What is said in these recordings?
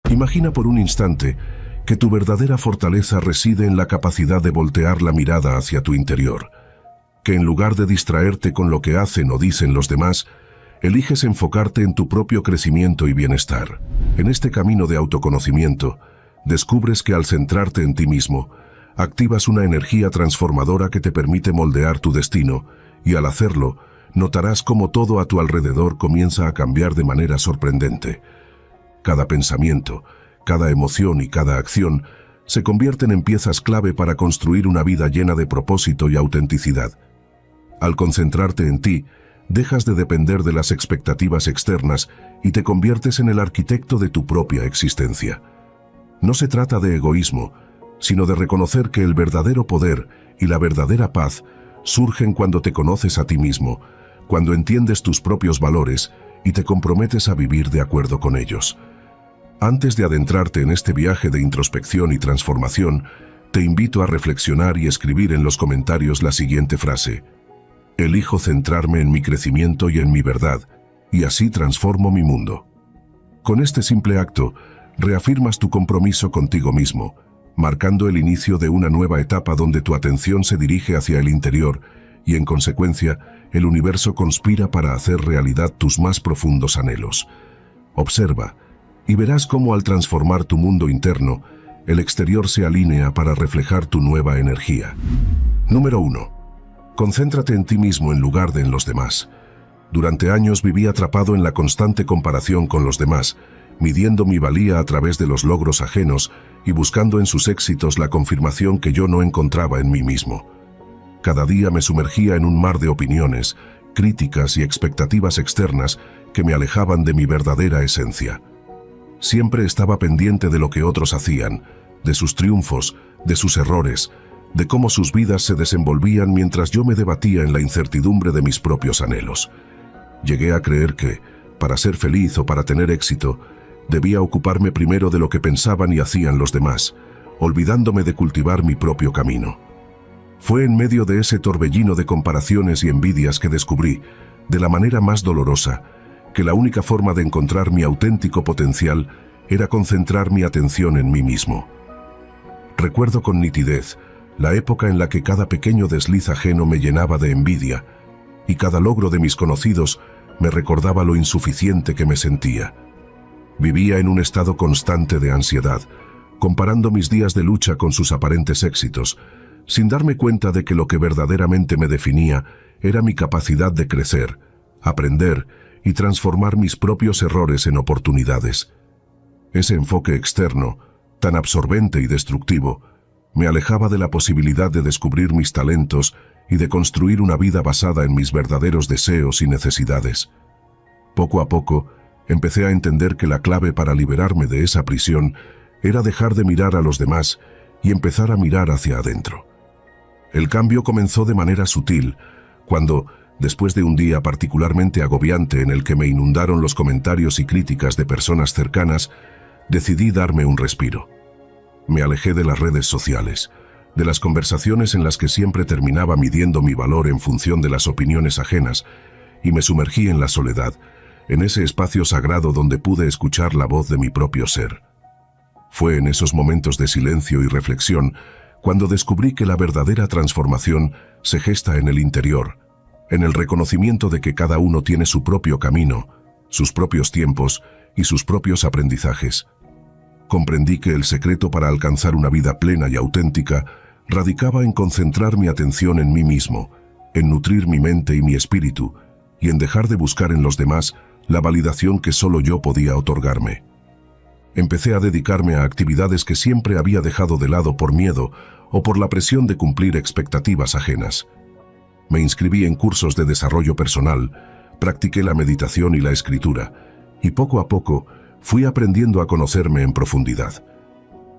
Imagina por un instante que tu verdadera fortaleza reside en la capacidad de voltear la mirada hacia tu interior, que en lugar de distraerte con lo que hacen o dicen los demás, eliges enfocarte en tu propio crecimiento y bienestar. En este camino de autoconocimiento, descubres que al centrarte en ti mismo, activas una energía transformadora que te permite moldear tu destino, y al hacerlo, notarás cómo todo a tu alrededor comienza a cambiar de manera sorprendente. Cada pensamiento, cada emoción y cada acción se convierten en piezas clave para construir una vida llena de propósito y autenticidad. Al concentrarte en ti, dejas de depender de las expectativas externas y te conviertes en el arquitecto de tu propia existencia. No se trata de egoísmo, sino de reconocer que el verdadero poder y la verdadera paz surgen cuando te conoces a ti mismo, cuando entiendes tus propios valores y te comprometes a vivir de acuerdo con ellos. Antes de adentrarte en este viaje de introspección y transformación, te invito a reflexionar y escribir en los comentarios la siguiente frase: elijo centrarme en mi crecimiento y en mi verdad, y así transformo mi mundo. Con este simple acto, reafirmas tu compromiso contigo mismo, marcando el inicio de una nueva etapa donde tu atención se dirige hacia el interior y, en consecuencia, el universo conspira para hacer realidad tus más profundos anhelos. Observa, y verás cómo al transformar tu mundo interno, el exterior se alinea para reflejar tu nueva energía. Número 1. Concéntrate en ti mismo en lugar de en los demás. Durante años viví atrapado en la constante comparación con los demás, midiendo mi valía a través de los logros ajenos y buscando en sus éxitos la confirmación que yo no encontraba en mí mismo. Cada día me sumergía en un mar de opiniones, críticas y expectativas externas que me alejaban de mi verdadera esencia. Siempre estaba pendiente de lo que otros hacían, de sus triunfos, de sus errores, de cómo sus vidas se desenvolvían mientras yo me debatía en la incertidumbre de mis propios anhelos. Llegué a creer que, para ser feliz o para tener éxito, debía ocuparme primero de lo que pensaban y hacían los demás, olvidándome de cultivar mi propio camino. Fue en medio de ese torbellino de comparaciones y envidias que descubrí, de la manera más dolorosa, que la única forma de encontrar mi auténtico potencial era concentrar mi atención en mí mismo. Recuerdo con nitidez la época en la que cada pequeño desliz ajeno me llenaba de envidia, y cada logro de mis conocidos me recordaba lo insuficiente que me sentía. Vivía en un estado constante de ansiedad, comparando mis días de lucha con sus aparentes éxitos, sin darme cuenta de que lo que verdaderamente me definía era mi capacidad de crecer, aprender y transformar mis propios errores en oportunidades. Ese enfoque externo, tan absorbente y destructivo, me alejaba de la posibilidad de descubrir mis talentos y de construir una vida basada en mis verdaderos deseos y necesidades. Poco a poco, empecé a entender que la clave para liberarme de esa prisión era dejar de mirar a los demás y empezar a mirar hacia adentro. El cambio comenzó de manera sutil, cuando, después de un día particularmente agobiante en el que me inundaron los comentarios y críticas de personas cercanas, decidí darme un respiro. Me alejé de las redes sociales, de las conversaciones en las que siempre terminaba midiendo mi valor en función de las opiniones ajenas, y me sumergí en la soledad, en ese espacio sagrado donde pude escuchar la voz de mi propio ser. Fue en esos momentos de silencio y reflexión cuando descubrí que la verdadera transformación se gesta en el interior, en el reconocimiento de que cada uno tiene su propio camino, sus propios tiempos y sus propios aprendizajes. Comprendí que el secreto para alcanzar una vida plena y auténtica radicaba en concentrar mi atención en mí mismo, en nutrir mi mente y mi espíritu, y en dejar de buscar en los demás la validación que solo yo podía otorgarme. Empecé a dedicarme a actividades que siempre había dejado de lado por miedo o por la presión de cumplir expectativas ajenas. Me inscribí en cursos de desarrollo personal, practiqué la meditación y la escritura, y poco a poco fui aprendiendo a conocerme en profundidad.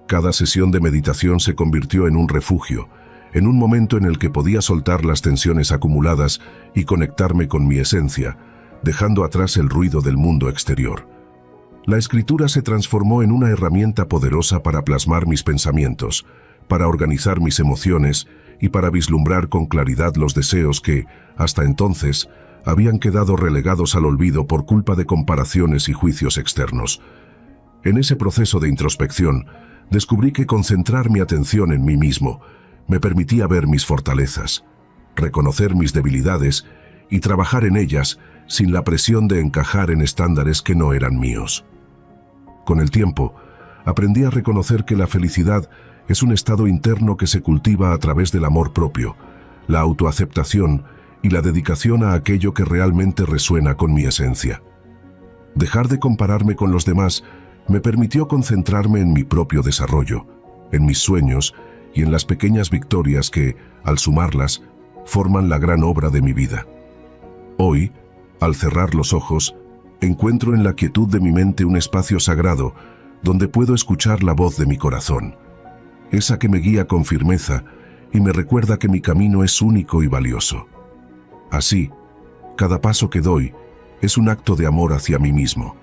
Cada sesión de meditación se convirtió en un refugio, en un momento en el que podía soltar las tensiones acumuladas y conectarme con mi esencia, dejando atrás el ruido del mundo exterior. La escritura se transformó en una herramienta poderosa para plasmar mis pensamientos, para organizar mis emociones y para vislumbrar con claridad los deseos que, hasta entonces, habían quedado relegados al olvido por culpa de comparaciones y juicios externos. En ese proceso de introspección, descubrí que concentrar mi atención en mí mismo me permitía ver mis fortalezas, reconocer mis debilidades y trabajar en ellas sin la presión de encajar en estándares que no eran míos. Con el tiempo, aprendí a reconocer que la felicidad es un estado interno que se cultiva a través del amor propio, la autoaceptación y la dedicación a aquello que realmente resuena con mi esencia. Dejar de compararme con los demás me permitió concentrarme en mi propio desarrollo, en mis sueños y en las pequeñas victorias que, al sumarlas, forman la gran obra de mi vida. Hoy, al cerrar los ojos, encuentro en la quietud de mi mente un espacio sagrado donde puedo escuchar la voz de mi corazón, esa que me guía con firmeza y me recuerda que mi camino es único y valioso. Así, cada paso que doy es un acto de amor hacia mí mismo,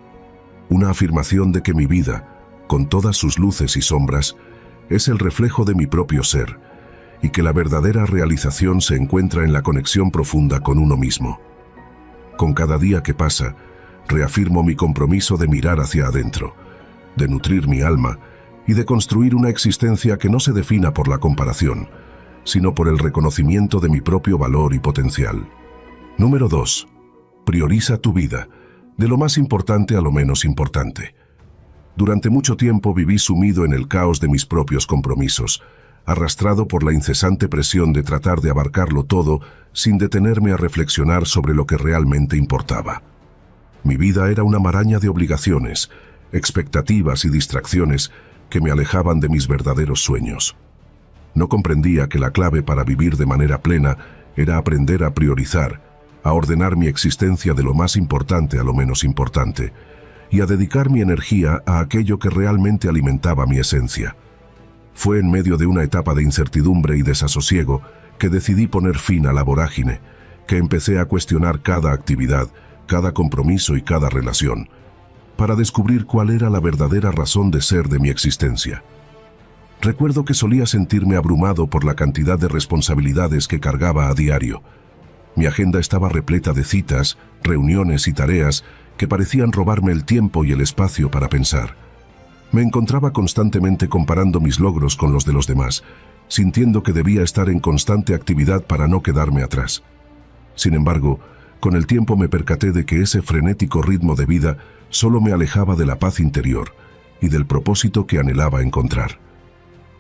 una afirmación de que mi vida, con todas sus luces y sombras, es el reflejo de mi propio ser y que la verdadera realización se encuentra en la conexión profunda con uno mismo. Con cada día que pasa, reafirmo mi compromiso de mirar hacia adentro, de nutrir mi alma y de construir una existencia que no se defina por la comparación, sino por el reconocimiento de mi propio valor y potencial. Número 2. Prioriza tu vida, de lo más importante a lo menos importante. Durante mucho tiempo viví sumido en el caos de mis propios compromisos, arrastrado por la incesante presión de tratar de abarcarlo todo sin detenerme a reflexionar sobre lo que realmente importaba. Mi vida era una maraña de obligaciones, expectativas y distracciones que me alejaban de mis verdaderos sueños. No comprendía que la clave para vivir de manera plena era aprender a priorizar, a ordenar mi existencia de lo más importante a lo menos importante, y a dedicar mi energía a aquello que realmente alimentaba mi esencia. Fue en medio de una etapa de incertidumbre y desasosiego que decidí poner fin a la vorágine, que empecé a cuestionar cada actividad, cada compromiso y cada relación, para descubrir cuál era la verdadera razón de ser de mi existencia. Recuerdo que solía sentirme abrumado por la cantidad de responsabilidades que cargaba a diario. Mi agenda estaba repleta de citas, reuniones y tareas que parecían robarme el tiempo y el espacio para pensar. Me encontraba constantemente comparando mis logros con los de los demás, sintiendo que debía estar en constante actividad para no quedarme atrás. Sin embargo, con el tiempo me percaté de que ese frenético ritmo de vida solo me alejaba de la paz interior y del propósito que anhelaba encontrar.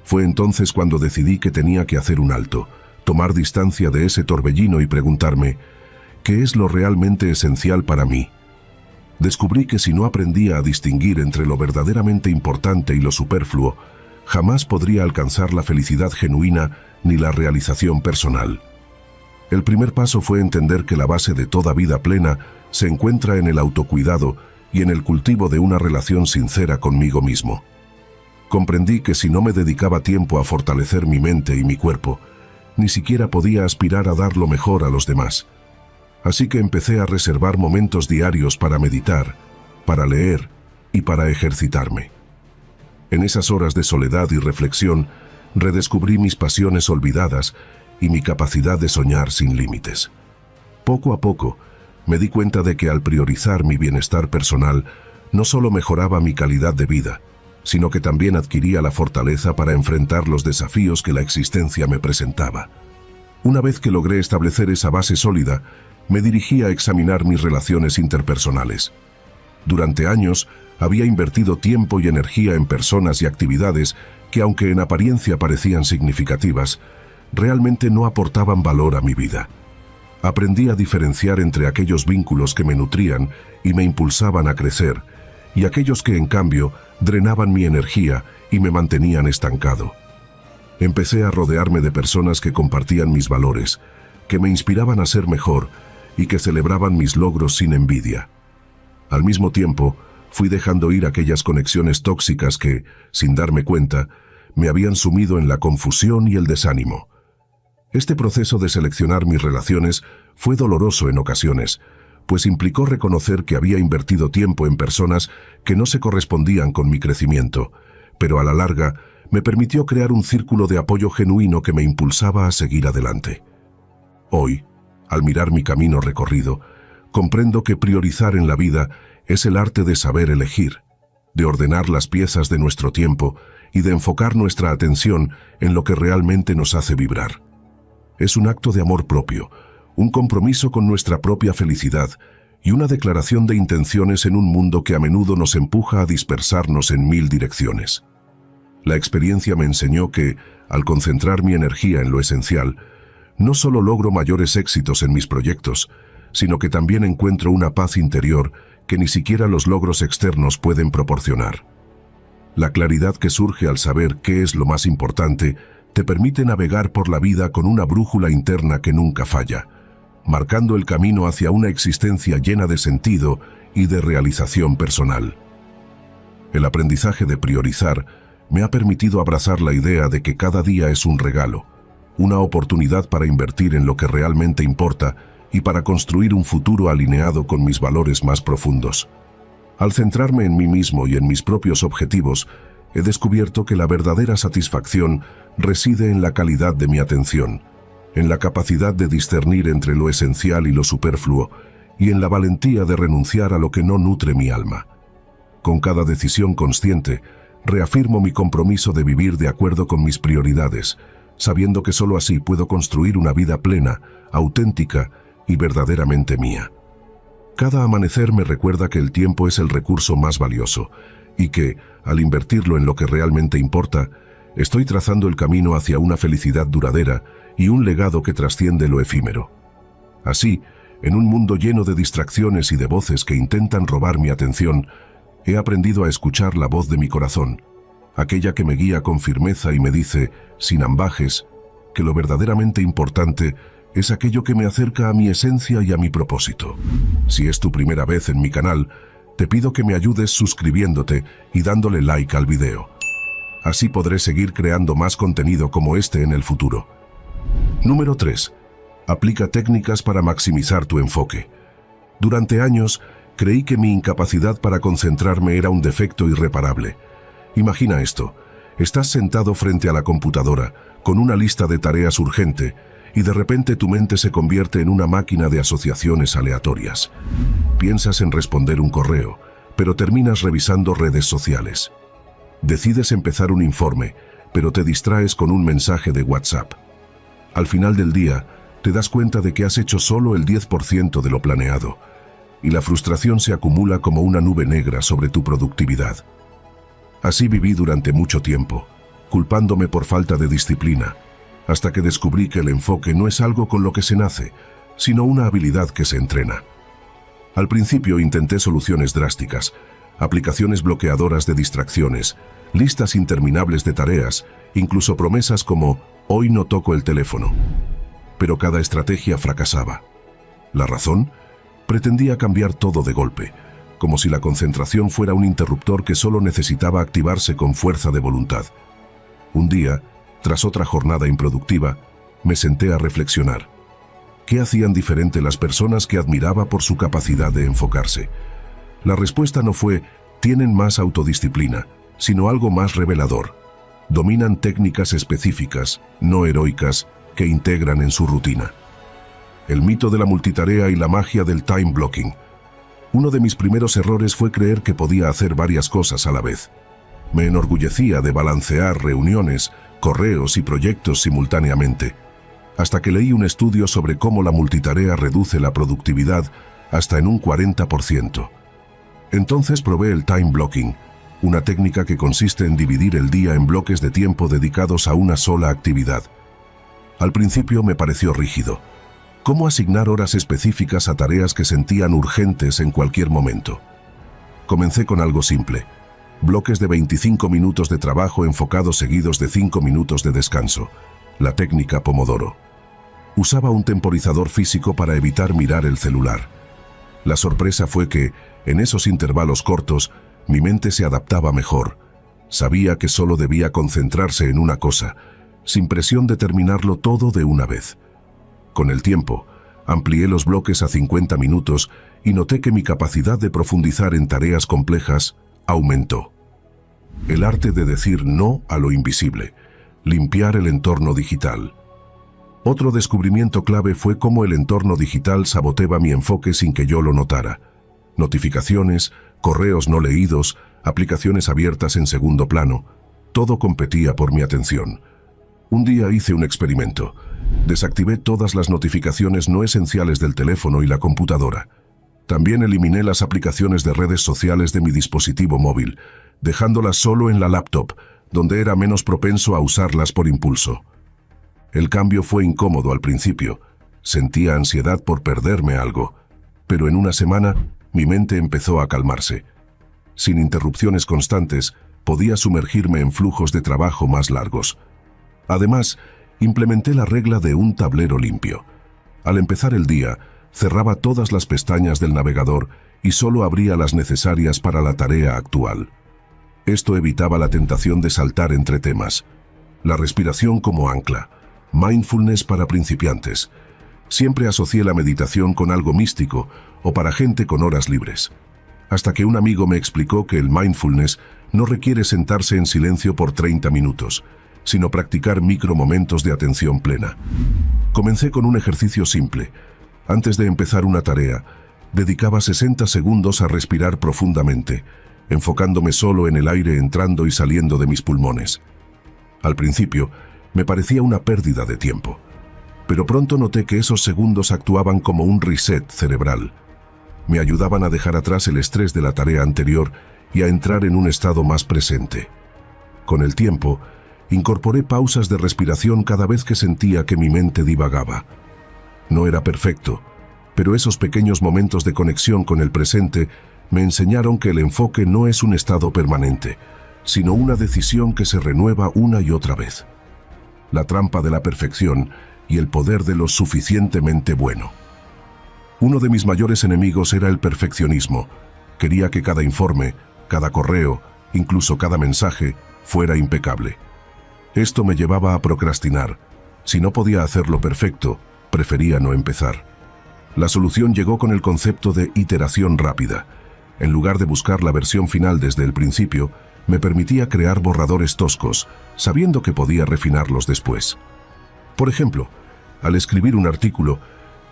Fue entonces cuando decidí que tenía que hacer un alto, tomar distancia de ese torbellino y preguntarme, ¿qué es lo realmente esencial para mí? Descubrí que si no aprendía a distinguir entre lo verdaderamente importante y lo superfluo, jamás podría alcanzar la felicidad genuina ni la realización personal. El primer paso fue entender que la base de toda vida plena se encuentra en el autocuidado y en el cultivo de una relación sincera conmigo mismo. Comprendí que si no me dedicaba tiempo a fortalecer mi mente y mi cuerpo, ni siquiera podía aspirar a dar lo mejor a los demás. Así que empecé a reservar momentos diarios para meditar, para leer y para ejercitarme. En esas horas de soledad y reflexión, redescubrí mis pasiones olvidadas y mi capacidad de soñar sin límites. Poco a poco, me di cuenta de que al priorizar mi bienestar personal, no solo mejoraba mi calidad de vida, sino que también adquiría la fortaleza para enfrentar los desafíos que la existencia me presentaba. Una vez que logré establecer esa base sólida, me dirigí a examinar mis relaciones interpersonales. Durante años, había invertido tiempo y energía en personas y actividades que, aunque en apariencia parecían significativas, realmente no aportaban valor a mi vida. Aprendí a diferenciar entre aquellos vínculos que me nutrían y me impulsaban a crecer, y aquellos que, en cambio, drenaban mi energía y me mantenían estancado. Empecé a rodearme de personas que compartían mis valores, que me inspiraban a ser mejor y que celebraban mis logros sin envidia. Al mismo tiempo, fui dejando ir aquellas conexiones tóxicas que, sin darme cuenta, me habían sumido en la confusión y el desánimo. Este proceso de seleccionar mis relaciones fue doloroso en ocasiones, pues implicó reconocer que había invertido tiempo en personas que no se correspondían con mi crecimiento, pero a la larga me permitió crear un círculo de apoyo genuino que me impulsaba a seguir adelante. Hoy, al mirar mi camino recorrido, comprendo que priorizar en la vida es el arte de saber elegir, de ordenar las piezas de nuestro tiempo y de enfocar nuestra atención en lo que realmente nos hace vibrar. Es un acto de amor propio, un compromiso con nuestra propia felicidad y una declaración de intenciones en un mundo que a menudo nos empuja a dispersarnos en mil direcciones. La experiencia me enseñó que, al concentrar mi energía en lo esencial, no solo logro mayores éxitos en mis proyectos, sino que también encuentro una paz interior que ni siquiera los logros externos pueden proporcionar. La claridad que surge al saber qué es lo más importante te permite navegar por la vida con una brújula interna que nunca falla, marcando el camino hacia una existencia llena de sentido y de realización personal. El aprendizaje de priorizar me ha permitido abrazar la idea de que cada día es un regalo, una oportunidad para invertir en lo que realmente importa y para construir un futuro alineado con mis valores más profundos. Al centrarme en mí mismo y en mis propios objetivos, he descubierto que la verdadera satisfacción reside en la calidad de mi atención, en la capacidad de discernir entre lo esencial y lo superfluo, y en la valentía de renunciar a lo que no nutre mi alma. Con cada decisión consciente, reafirmo mi compromiso de vivir de acuerdo con mis prioridades, sabiendo que solo así puedo construir una vida plena, auténtica y verdaderamente mía. Cada amanecer me recuerda que el tiempo es el recurso más valioso y que, al invertirlo en lo que realmente importa, estoy trazando el camino hacia una felicidad duradera y un legado que trasciende lo efímero. Así, en un mundo lleno de distracciones y de voces que intentan robar mi atención, he aprendido a escuchar la voz de mi corazón, aquella que me guía con firmeza y me dice, sin ambages, que lo verdaderamente importante es aquello que me acerca a mi esencia y a mi propósito. Si es tu primera vez en mi canal, te pido que me ayudes suscribiéndote y dándole like al video. Así podré seguir creando más contenido como este en el futuro. Número 3. Aplica técnicas para maximizar tu enfoque. Durante años, creí que mi incapacidad para concentrarme era un defecto irreparable. Imagina esto. Estás sentado frente a la computadora, con una lista de tareas urgente, y de repente tu mente se convierte en una máquina de asociaciones aleatorias. Piensas en responder un correo, pero terminas revisando redes sociales. Decides empezar un informe, pero te distraes con un mensaje de WhatsApp. Al final del día, te das cuenta de que has hecho solo el 10% de lo planeado, y la frustración se acumula como una nube negra sobre tu productividad. Así viví durante mucho tiempo, culpándome por falta de disciplina, hasta que descubrí que el enfoque no es algo con lo que se nace, sino una habilidad que se entrena. Al principio intenté soluciones drásticas, aplicaciones bloqueadoras de distracciones, listas interminables de tareas, incluso promesas como «hoy no toco el teléfono». Pero cada estrategia fracasaba. ¿La razón? Pretendía cambiar todo de golpe, como si la concentración fuera un interruptor que solo necesitaba activarse con fuerza de voluntad. Un día, tras otra jornada improductiva, me senté a reflexionar. ¿Qué hacían diferente las personas que admiraba por su capacidad de enfocarse? La respuesta no fue «tienen más autodisciplina», sino algo más revelador. Dominan técnicas específicas, no heroicas, que integran en su rutina. El mito de la multitarea y la magia del time blocking. Uno de mis primeros errores fue creer que podía hacer varias cosas a la vez. Me enorgullecía de balancear reuniones, correos y proyectos simultáneamente, hasta que leí un estudio sobre cómo la multitarea reduce la productividad hasta en un 40%. Entonces probé el time blocking, una técnica que consiste en dividir el día en bloques de tiempo dedicados a una sola actividad. Al principio me pareció rígido. ¿Cómo asignar horas específicas a tareas que sentían urgentes en cualquier momento? Comencé con algo simple. Bloques de 25 minutos de trabajo enfocados seguidos de 5 minutos de descanso. La técnica Pomodoro. Usaba un temporizador físico para evitar mirar el celular. La sorpresa fue que, en esos intervalos cortos, mi mente se adaptaba mejor. Sabía que solo debía concentrarse en una cosa, sin presión de terminarlo todo de una vez. Con el tiempo, amplié los bloques a 50 minutos y noté que mi capacidad de profundizar en tareas complejas aumentó. El arte de decir no a lo invisible, limpiar el entorno digital. Otro descubrimiento clave fue cómo el entorno digital saboteaba mi enfoque sin que yo lo notara. Notificaciones, correos no leídos, aplicaciones abiertas en segundo plano, todo competía por mi atención. Un día hice un experimento. Desactivé todas las notificaciones no esenciales del teléfono y la computadora. También eliminé las aplicaciones de redes sociales de mi dispositivo móvil, dejándolas solo en la laptop, donde era menos propenso a usarlas por impulso. El cambio fue incómodo al principio. Sentía ansiedad por perderme algo, pero en una semana mi mente empezó a calmarse. Sin interrupciones constantes, podía sumergirme en flujos de trabajo más largos. Además, implementé la regla de un tablero limpio. Al empezar el día, cerraba todas las pestañas del navegador y solo abría las necesarias para la tarea actual. Esto evitaba la tentación de saltar entre temas. La respiración como ancla. Mindfulness para principiantes. Siempre asocié la meditación con algo místico o para gente con horas libres. Hasta que un amigo me explicó que el mindfulness no requiere sentarse en silencio por 30 minutos, sino practicar micromomentos de atención plena. Comencé con un ejercicio simple. Antes de empezar una tarea, dedicaba 60 segundos a respirar profundamente, enfocándome solo en el aire entrando y saliendo de mis pulmones. Al principio, me parecía una pérdida de tiempo, pero pronto noté que esos segundos actuaban como un reset cerebral. Me ayudaban a dejar atrás el estrés de la tarea anterior y a entrar en un estado más presente. Con el tiempo, incorporé pausas de respiración cada vez que sentía que mi mente divagaba. No era perfecto, pero esos pequeños momentos de conexión con el presente me enseñaron que el enfoque no es un estado permanente, sino una decisión que se renueva una y otra vez. La trampa de la perfección y el poder de lo suficientemente bueno. Uno de mis mayores enemigos era el perfeccionismo. Quería que cada informe, cada correo, incluso cada mensaje, fuera impecable. Esto me llevaba a procrastinar. Si no podía hacerlo perfecto, prefería no empezar. La solución llegó con el concepto de iteración rápida. En lugar de buscar la versión final desde el principio, me permitía crear borradores toscos, sabiendo que podía refinarlos después. Por ejemplo, al escribir un artículo,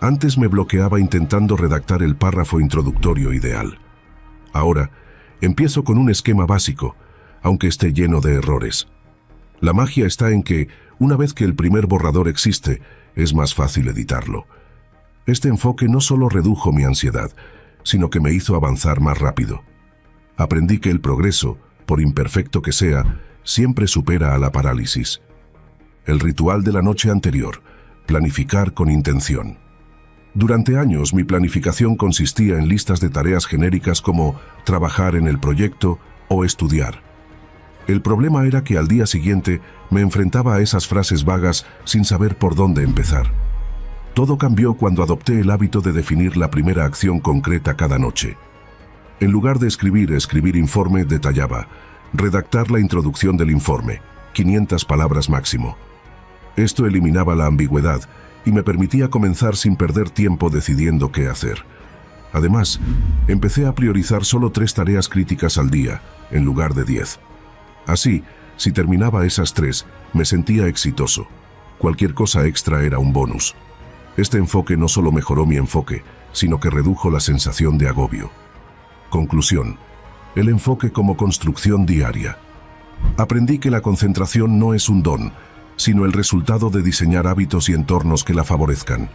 antes me bloqueaba intentando redactar el párrafo introductorio ideal. Ahora, empiezo con un esquema básico, aunque esté lleno de errores. La magia está en que, una vez que el primer borrador existe, es más fácil editarlo. Este enfoque no solo redujo mi ansiedad, sino que me hizo avanzar más rápido. Aprendí que el progreso, por imperfecto que sea, siempre supera a la parálisis. El ritual de la noche anterior, planificar con intención. Durante años mi planificación consistía en listas de tareas genéricas como trabajar en el proyecto o estudiar. El problema era que al día siguiente me enfrentaba a esas frases vagas sin saber por dónde empezar. Todo cambió cuando adopté el hábito de definir la primera acción concreta cada noche. En lugar de escribir informe, detallaba. Redactar la introducción del informe, 500 palabras máximo. Esto eliminaba la ambigüedad y me permitía comenzar sin perder tiempo decidiendo qué hacer. Además, empecé a priorizar solo 3 tareas críticas al día, en lugar de 10. Así, si terminaba esas 3, me sentía exitoso. Cualquier cosa extra era un bonus. Este enfoque no solo mejoró mi enfoque, sino que redujo la sensación de agobio. Conclusión. El enfoque como construcción diaria. Aprendí que la concentración no es un don, sino el resultado de diseñar hábitos y entornos que la favorezcan.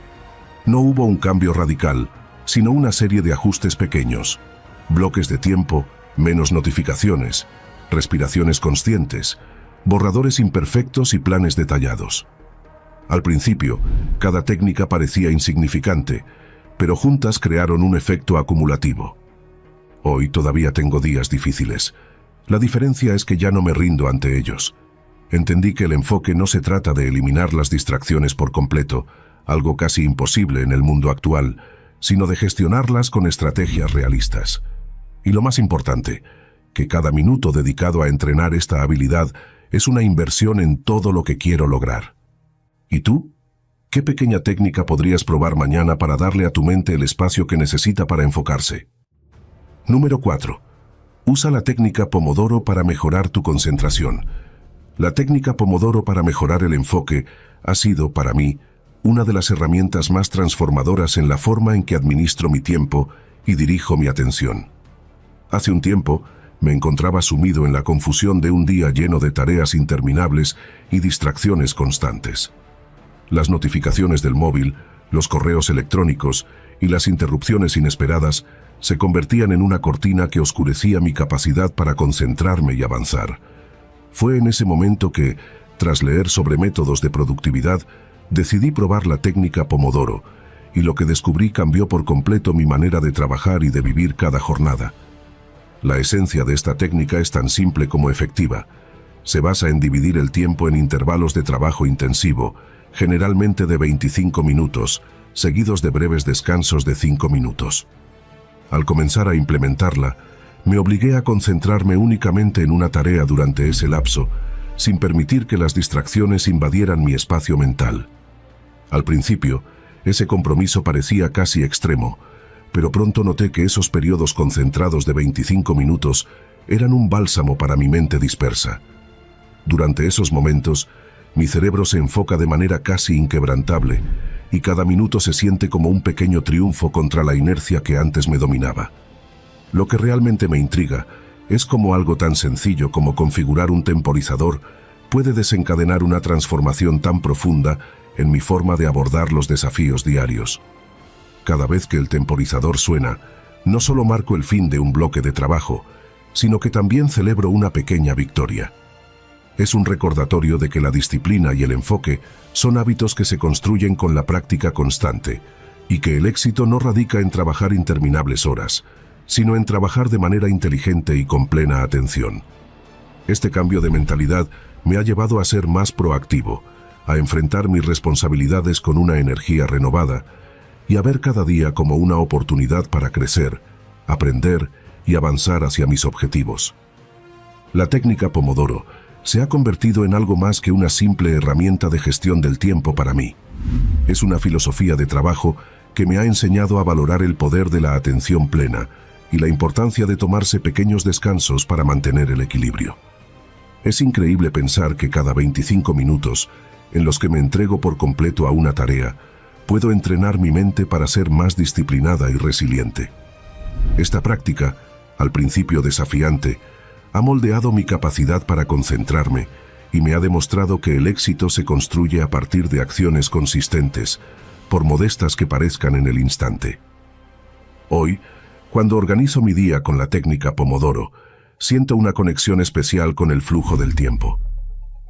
No hubo un cambio radical, sino una serie de ajustes pequeños. Bloques de tiempo, menos notificaciones, respiraciones conscientes, borradores imperfectos y planes detallados. Al principio, cada técnica parecía insignificante, pero juntas crearon un efecto acumulativo. Hoy todavía tengo días difíciles. La diferencia es que ya no me rindo ante ellos. Entendí que el enfoque no se trata de eliminar las distracciones por completo, algo casi imposible en el mundo actual, sino de gestionarlas con estrategias realistas. Y lo más importante, que cada minuto dedicado a entrenar esta habilidad es una inversión en todo lo que quiero lograr. ¿Y tú? ¿Qué pequeña técnica podrías probar mañana para darle a tu mente el espacio que necesita para enfocarse? Número 4. Usa la técnica Pomodoro para mejorar tu concentración. La técnica Pomodoro para mejorar el enfoque ha sido, para mí, una de las herramientas más transformadoras en la forma en que administro mi tiempo y dirijo mi atención. Hace un tiempo, Me encontraba sumido en la confusión de un día lleno de tareas interminables y distracciones constantes. Las notificaciones del móvil, los correos electrónicos y las interrupciones inesperadas se convertían en una cortina que oscurecía mi capacidad para concentrarme y avanzar. Fue en ese momento que, tras leer sobre métodos de productividad, decidí probar la técnica Pomodoro, y lo que descubrí cambió por completo mi manera de trabajar y de vivir cada jornada. La esencia de esta técnica es tan simple como efectiva. Se basa en dividir el tiempo en intervalos de trabajo intensivo, generalmente de 25 minutos, seguidos de breves descansos de 5 minutos. Al comenzar a implementarla, me obligué a concentrarme únicamente en una tarea durante ese lapso, sin permitir que las distracciones invadieran mi espacio mental. Al principio, ese compromiso parecía casi extremo, pero pronto noté que esos periodos concentrados de 25 minutos eran un bálsamo para mi mente dispersa. Durante esos momentos, mi cerebro se enfoca de manera casi inquebrantable y cada minuto se siente como un pequeño triunfo contra la inercia que antes me dominaba. Lo que realmente me intriga es cómo algo tan sencillo como configurar un temporizador puede desencadenar una transformación tan profunda en mi forma de abordar los desafíos diarios. Cada vez que el temporizador suena, no solo marco el fin de un bloque de trabajo, sino que también celebro una pequeña victoria. Es un recordatorio de que la disciplina y el enfoque son hábitos que se construyen con la práctica constante, y que el éxito no radica en trabajar interminables horas, sino en trabajar de manera inteligente y con plena atención. Este cambio de mentalidad me ha llevado a ser más proactivo, a enfrentar mis responsabilidades con una energía renovada y a ver cada día como una oportunidad para crecer, aprender y avanzar hacia mis objetivos. La técnica Pomodoro se ha convertido en algo más que una simple herramienta de gestión del tiempo para mí. Es una filosofía de trabajo que me ha enseñado a valorar el poder de la atención plena y la importancia de tomarse pequeños descansos para mantener el equilibrio. Es increíble pensar que cada 25 minutos, en los que me entrego por completo a una tarea, puedo entrenar mi mente para ser más disciplinada y resiliente. Esta práctica, al principio desafiante, ha moldeado mi capacidad para concentrarme y me ha demostrado que el éxito se construye a partir de acciones consistentes, por modestas que parezcan en el instante. Hoy, cuando organizo mi día con la técnica Pomodoro, siento una conexión especial con el flujo del tiempo.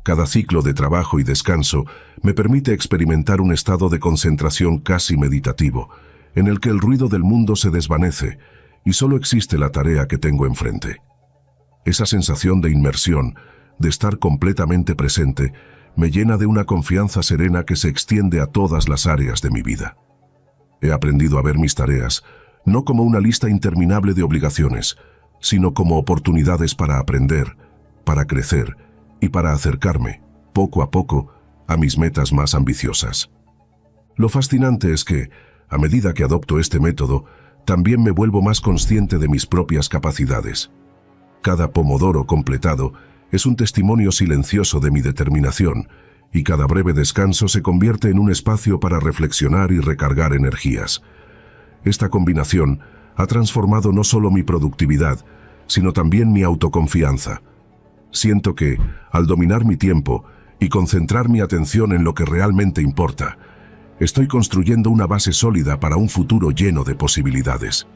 Cada ciclo de trabajo y descanso me permite experimentar un estado de concentración casi meditativo, en el que el ruido del mundo se desvanece y solo existe la tarea que tengo enfrente. Esa sensación de inmersión, de estar completamente presente, me llena de una confianza serena que se extiende a todas las áreas de mi vida. He aprendido a ver mis tareas, no como una lista interminable de obligaciones, sino como oportunidades para aprender, para crecer y para acercarme, poco a poco, a mis metas más ambiciosas. Lo fascinante es que, a medida que adopto este método, también me vuelvo más consciente de mis propias capacidades. Cada pomodoro completado es un testimonio silencioso de mi determinación, y cada breve descanso se convierte en un espacio para reflexionar y recargar energías. Esta combinación ha transformado no solo mi productividad, sino también mi autoconfianza. Siento que, al dominar mi tiempo y concentrar mi atención en lo que realmente importa, estoy construyendo una base sólida para un futuro lleno de posibilidades.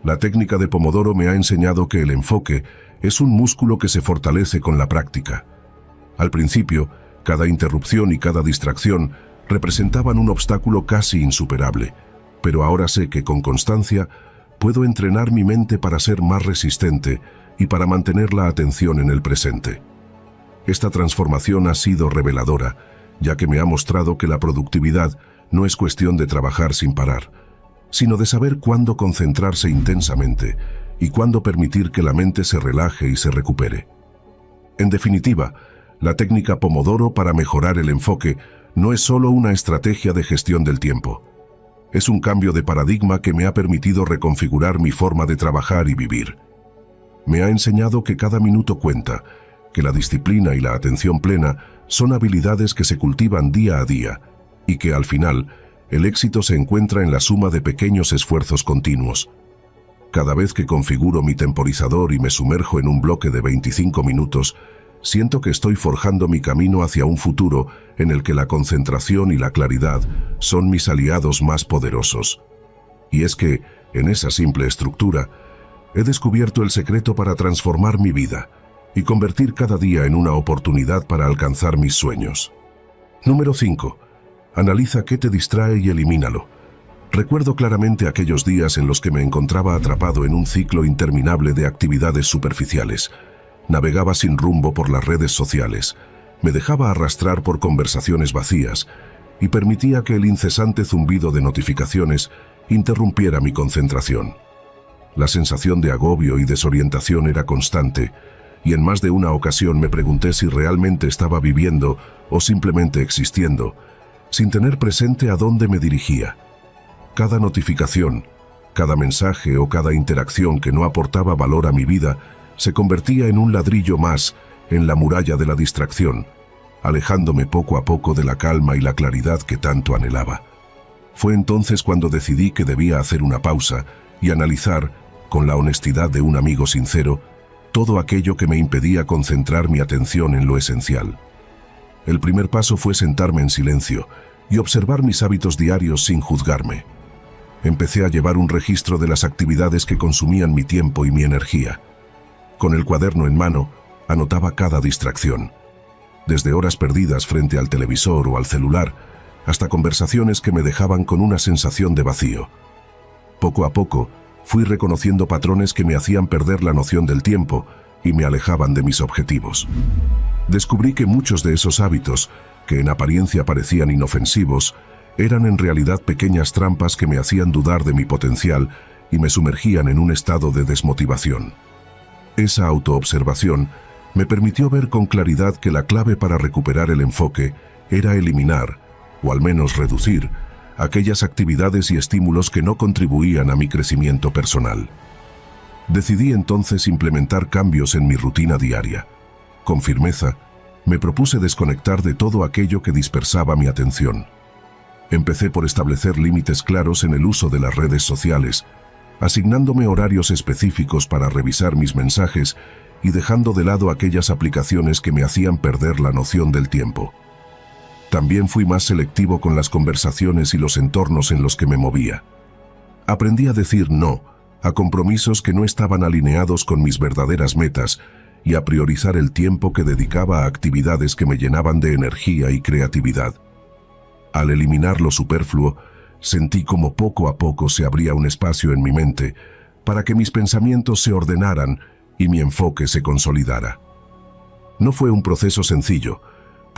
La técnica de Pomodoro me ha enseñado que el enfoque es un músculo que se fortalece con la práctica. Al principio, cada interrupción y cada distracción representaban un obstáculo casi insuperable, pero ahora sé que con constancia puedo entrenar mi mente para ser más resistente y para mantener la atención en el presente. Esta transformación ha sido reveladora, ya que me ha mostrado que la productividad no es cuestión de trabajar sin parar, sino de saber cuándo concentrarse intensamente y cuándo permitir que la mente se relaje y se recupere. En definitiva, la técnica Pomodoro para mejorar el enfoque no es solo una estrategia de gestión del tiempo. Es un cambio de paradigma que me ha permitido reconfigurar mi forma de trabajar y vivir. Me ha enseñado que cada minuto cuenta, que la disciplina y la atención plena son habilidades que se cultivan día a día, y que al final, el éxito se encuentra en la suma de pequeños esfuerzos continuos. Cada vez que configuro mi temporizador y me sumerjo en un bloque de 25 minutos, siento que estoy forjando mi camino hacia un futuro en el que la concentración y la claridad son mis aliados más poderosos. Y es que, en esa simple estructura, he descubierto el secreto para transformar mi vida y convertir cada día en una oportunidad para alcanzar mis sueños. Número 5. Analiza qué te distrae y elimínalo. Recuerdo claramente aquellos días en los que me encontraba atrapado en un ciclo interminable de actividades superficiales. Navegaba sin rumbo por las redes sociales, me dejaba arrastrar por conversaciones vacías y permitía que el incesante zumbido de notificaciones interrumpiera mi concentración. La sensación de agobio y desorientación era constante, y en más de una ocasión me pregunté si realmente estaba viviendo o simplemente existiendo, sin tener presente a dónde me dirigía. Cada notificación, cada mensaje o cada interacción que no aportaba valor a mi vida se convertía en un ladrillo más en la muralla de la distracción, alejándome poco a poco de la calma y la claridad que tanto anhelaba. Fue entonces cuando decidí que debía hacer una pausa y analizar, con la honestidad de un amigo sincero, todo aquello que me impedía concentrar mi atención en lo esencial. El primer paso fue sentarme en silencio y observar mis hábitos diarios sin juzgarme. Empecé a llevar un registro de las actividades que consumían mi tiempo y mi energía. Con el cuaderno en mano, anotaba cada distracción. Desde horas perdidas frente al televisor o al celular, hasta conversaciones que me dejaban con una sensación de vacío. Poco a poco, fui reconociendo patrones que me hacían perder la noción del tiempo y me alejaban de mis objetivos. Descubrí que muchos de esos hábitos, que en apariencia parecían inofensivos, eran en realidad pequeñas trampas que me hacían dudar de mi potencial y me sumergían en un estado de desmotivación. Esa autoobservación me permitió ver con claridad que la clave para recuperar el enfoque era eliminar, o al menos reducir, aquellas actividades y estímulos que no contribuían a mi crecimiento personal. Decidí entonces implementar cambios en mi rutina diaria. Con firmeza, me propuse desconectar de todo aquello que dispersaba mi atención. Empecé por establecer límites claros en el uso de las redes sociales, asignándome horarios específicos para revisar mis mensajes y dejando de lado aquellas aplicaciones que me hacían perder la noción del tiempo. También fui más selectivo con las conversaciones y los entornos en los que me movía. Aprendí a decir no a compromisos que no estaban alineados con mis verdaderas metas y a priorizar el tiempo que dedicaba a actividades que me llenaban de energía y creatividad. Al eliminar lo superfluo, sentí como poco a poco se abría un espacio en mi mente para que mis pensamientos se ordenaran y mi enfoque se consolidara. No fue un proceso sencillo,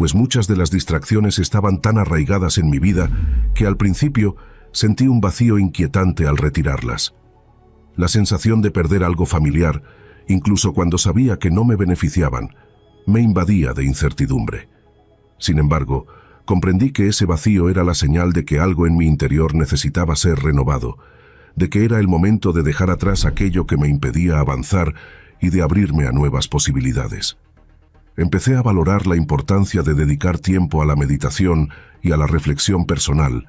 pues muchas de las distracciones estaban tan arraigadas en mi vida que al principio sentí un vacío inquietante al retirarlas. La sensación de perder algo familiar, incluso cuando sabía que no me beneficiaban, me invadía de incertidumbre. Sin embargo, comprendí que ese vacío era la señal de que algo en mi interior necesitaba ser renovado, de que era el momento de dejar atrás aquello que me impedía avanzar y de abrirme a nuevas posibilidades. Empecé a valorar la importancia de dedicar tiempo a la meditación y a la reflexión personal,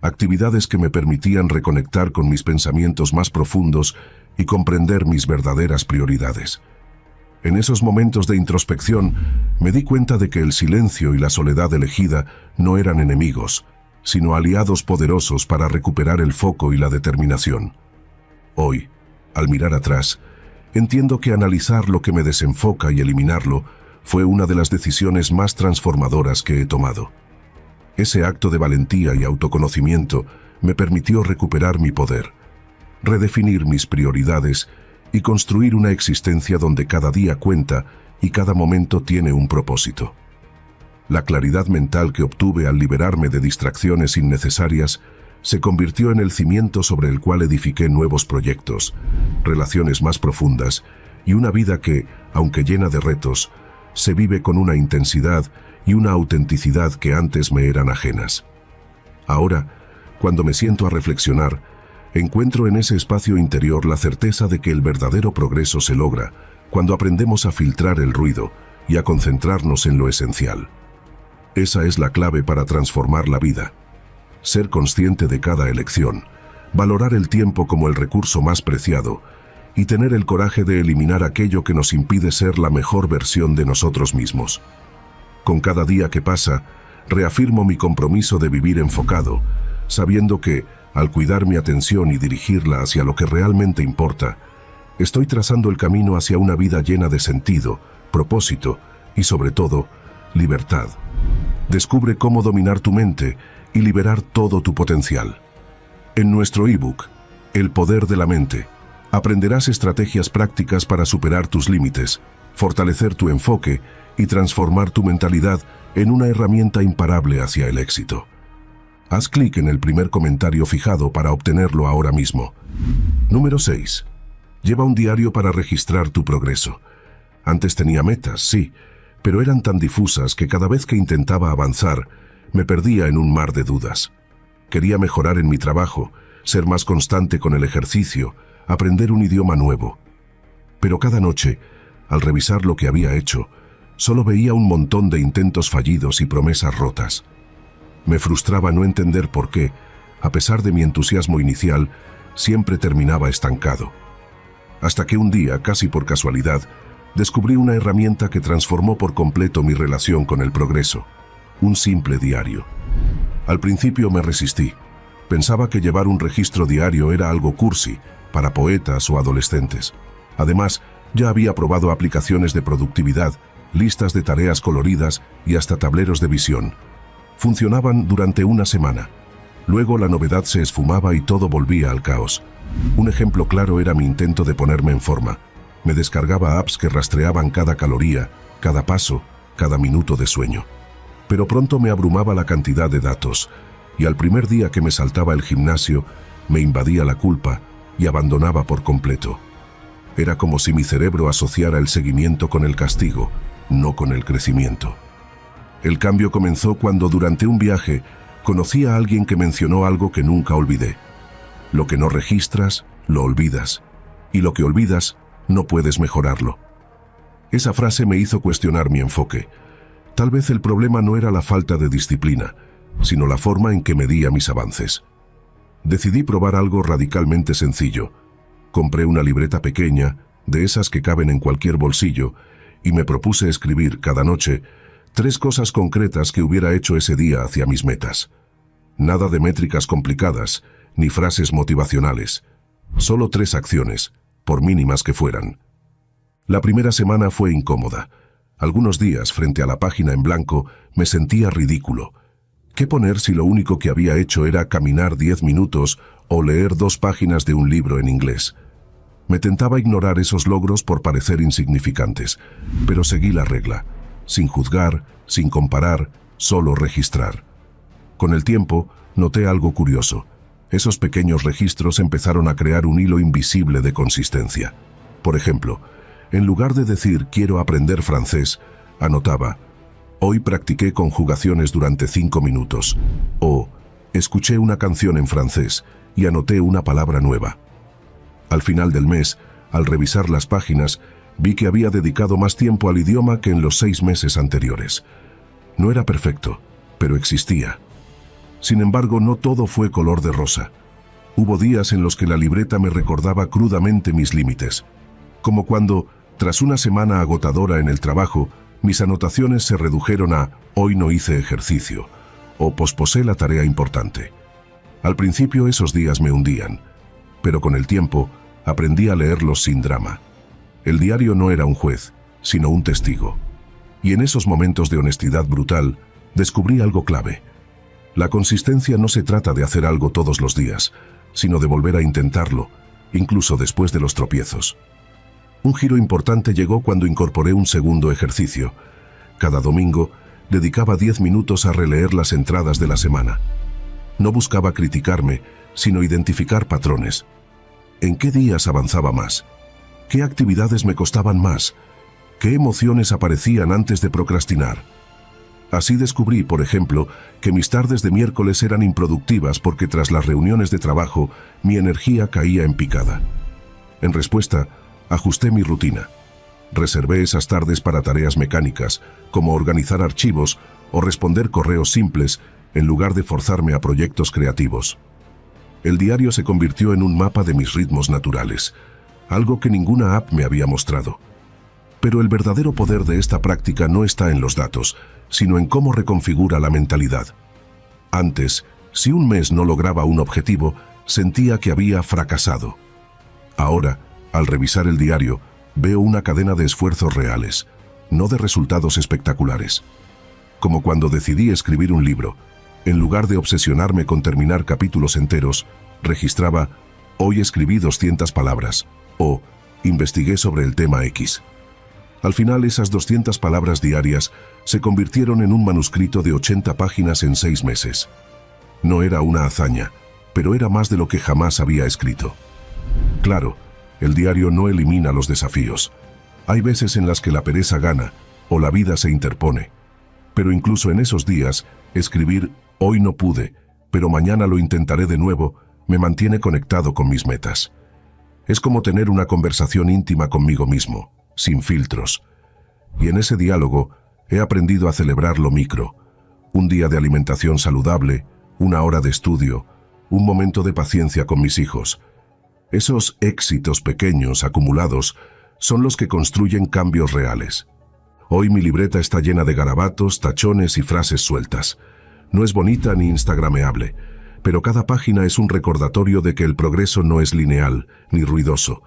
actividades que me permitían reconectar con mis pensamientos más profundos y comprender mis verdaderas prioridades. En esos momentos de introspección, me di cuenta de que el silencio y la soledad elegida no eran enemigos, sino aliados poderosos para recuperar el foco y la determinación. Hoy, al mirar atrás, entiendo que analizar lo que me desenfoca y eliminarlo fue una de las decisiones más transformadoras que he tomado. Ese acto de valentía y autoconocimiento me permitió recuperar mi poder, redefinir mis prioridades y construir una existencia donde cada día cuenta y cada momento tiene un propósito. La claridad mental que obtuve al liberarme de distracciones innecesarias se convirtió en el cimiento sobre el cual edifiqué nuevos proyectos, relaciones más profundas y una vida que, aunque llena de retos, se vive con una intensidad y una autenticidad que antes me eran ajenas. Ahora, cuando me siento a reflexionar, encuentro en ese espacio interior la certeza de que el verdadero progreso se logra cuando aprendemos a filtrar el ruido y a concentrarnos en lo esencial. Esa es la clave para transformar la vida. Ser consciente de cada elección, valorar el tiempo como el recurso más preciado y tener el coraje de eliminar aquello que nos impide ser la mejor versión de nosotros mismos. Con cada día que pasa, reafirmo mi compromiso de vivir enfocado, sabiendo que, al cuidar mi atención y dirigirla hacia lo que realmente importa, estoy trazando el camino hacia una vida llena de sentido, propósito y, sobre todo, libertad. Descubre cómo dominar tu mente y liberar todo tu potencial. En nuestro ebook, El poder de la mente, aprenderás estrategias prácticas para superar tus límites, fortalecer tu enfoque y transformar tu mentalidad en una herramienta imparable hacia el éxito. Haz clic en el primer comentario fijado para obtenerlo ahora mismo. Número 6. Lleva un diario para registrar tu progreso. Antes tenía metas, sí, pero eran tan difusas que cada vez que intentaba avanzar, me perdía en un mar de dudas. Quería mejorar en mi trabajo, ser más constante con el ejercicio, aprender un idioma nuevo. Pero cada noche, al revisar lo que había hecho, solo veía un montón de intentos fallidos y promesas rotas. Me frustraba no entender por qué, a pesar de mi entusiasmo inicial, siempre terminaba estancado. Hasta que un día, casi por casualidad, descubrí una herramienta que transformó por completo mi relación con el progreso: un simple diario. Al principio me resistí. Pensaba que llevar un registro diario era algo cursi, para poetas o adolescentes. Además, ya había probado aplicaciones de productividad, listas de tareas coloridas y hasta tableros de visión. Funcionaban durante una semana. Luego la novedad se esfumaba y todo volvía al caos. Un ejemplo claro era mi intento de ponerme en forma. Me descargaba apps que rastreaban cada caloría, cada paso, cada minuto de sueño. Pero pronto me abrumaba la cantidad de datos, y al primer día que me saltaba el gimnasio, me invadía la culpa y abandonaba por completo. Era como si mi cerebro asociara el seguimiento con el castigo, no con el crecimiento. El cambio comenzó cuando durante un viaje conocí a alguien que mencionó algo que nunca olvidé. Lo que no registras, lo olvidas, y lo que olvidas, no puedes mejorarlo. Esa frase me hizo cuestionar mi enfoque. Tal vez el problema no era la falta de disciplina, sino la forma en que medía mis avances. Decidí probar algo radicalmente sencillo. Compré una libreta pequeña, de esas que caben en cualquier bolsillo, y me propuse escribir cada noche 3 cosas concretas que hubiera hecho ese día hacia mis metas. Nada de métricas complicadas, ni frases motivacionales. Solo 3 acciones, por mínimas que fueran. La primera semana fue incómoda. Algunos días, frente a la página en blanco, me sentía ridículo. ¿Qué poner si lo único que había hecho era caminar 10 minutos o leer 2 páginas de un libro en inglés? Me tentaba ignorar esos logros por parecer insignificantes, pero seguí la regla. Sin juzgar, sin comparar, solo registrar. Con el tiempo, noté algo curioso. Esos pequeños registros empezaron a crear un hilo invisible de consistencia. Por ejemplo, en lugar de decir «quiero aprender francés», anotaba «hoy practiqué conjugaciones durante 5 minutos» o «escuché una canción en francés y anoté una palabra nueva». Al final del mes, al revisar las páginas, vi que había dedicado más tiempo al idioma que en los 6 meses anteriores. No era perfecto, pero existía. Sin embargo, no todo fue color de rosa. Hubo días en los que la libreta me recordaba crudamente mis límites, como cuando, tras una semana agotadora en el trabajo, mis anotaciones se redujeron a «hoy no hice ejercicio» o «posposé la tarea importante». Al principio esos días me hundían, pero con el tiempo aprendí a leerlos sin drama. El diario no era un juez, sino un testigo. Y en esos momentos de honestidad brutal, descubrí algo clave. La consistencia no se trata de hacer algo todos los días, sino de volver a intentarlo, incluso después de los tropiezos. Un giro importante llegó cuando incorporé un segundo ejercicio. Cada domingo, dedicaba 10 minutos a releer las entradas de la semana. No buscaba criticarme, sino identificar patrones. ¿En qué días avanzaba más? ¿Qué actividades me costaban más? ¿Qué emociones aparecían antes de procrastinar? Así descubrí, por ejemplo, que mis tardes de miércoles eran improductivas porque tras las reuniones de trabajo, mi energía caía en picada. En respuesta, ajusté mi rutina. Reservé esas tardes para tareas mecánicas, como organizar archivos o responder correos simples, en lugar de forzarme a proyectos creativos. El diario se convirtió en un mapa de mis ritmos naturales, algo que ninguna app me había mostrado. Pero el verdadero poder de esta práctica no está en los datos, sino en cómo reconfigura la mentalidad. Antes, si un mes no lograba un objetivo, sentía que había fracasado. Ahora, al revisar el diario, veo una cadena de esfuerzos reales, no de resultados espectaculares. Como cuando decidí escribir un libro, en lugar de obsesionarme con terminar capítulos enteros, registraba: hoy escribí 200 palabras, o investigué sobre el tema X. Al final, esas 200 palabras diarias se convirtieron en un manuscrito de 80 páginas en 6 meses. No era una hazaña, pero era más de lo que jamás había escrito. Claro, el diario no elimina los desafíos. Hay veces en las que la pereza gana, o la vida se interpone. Pero incluso en esos días, escribir «hoy no pude, pero mañana lo intentaré de nuevo» me mantiene conectado con mis metas. Es como tener una conversación íntima conmigo mismo, sin filtros. Y en ese diálogo he aprendido a celebrar lo micro: un día de alimentación saludable, una hora de estudio, un momento de paciencia con mis hijos. Esos éxitos pequeños acumulados son los que construyen cambios reales. Hoy mi libreta está llena de garabatos, tachones y frases sueltas. No es bonita ni instagrameable, pero cada página es un recordatorio de que el progreso no es lineal ni ruidoso.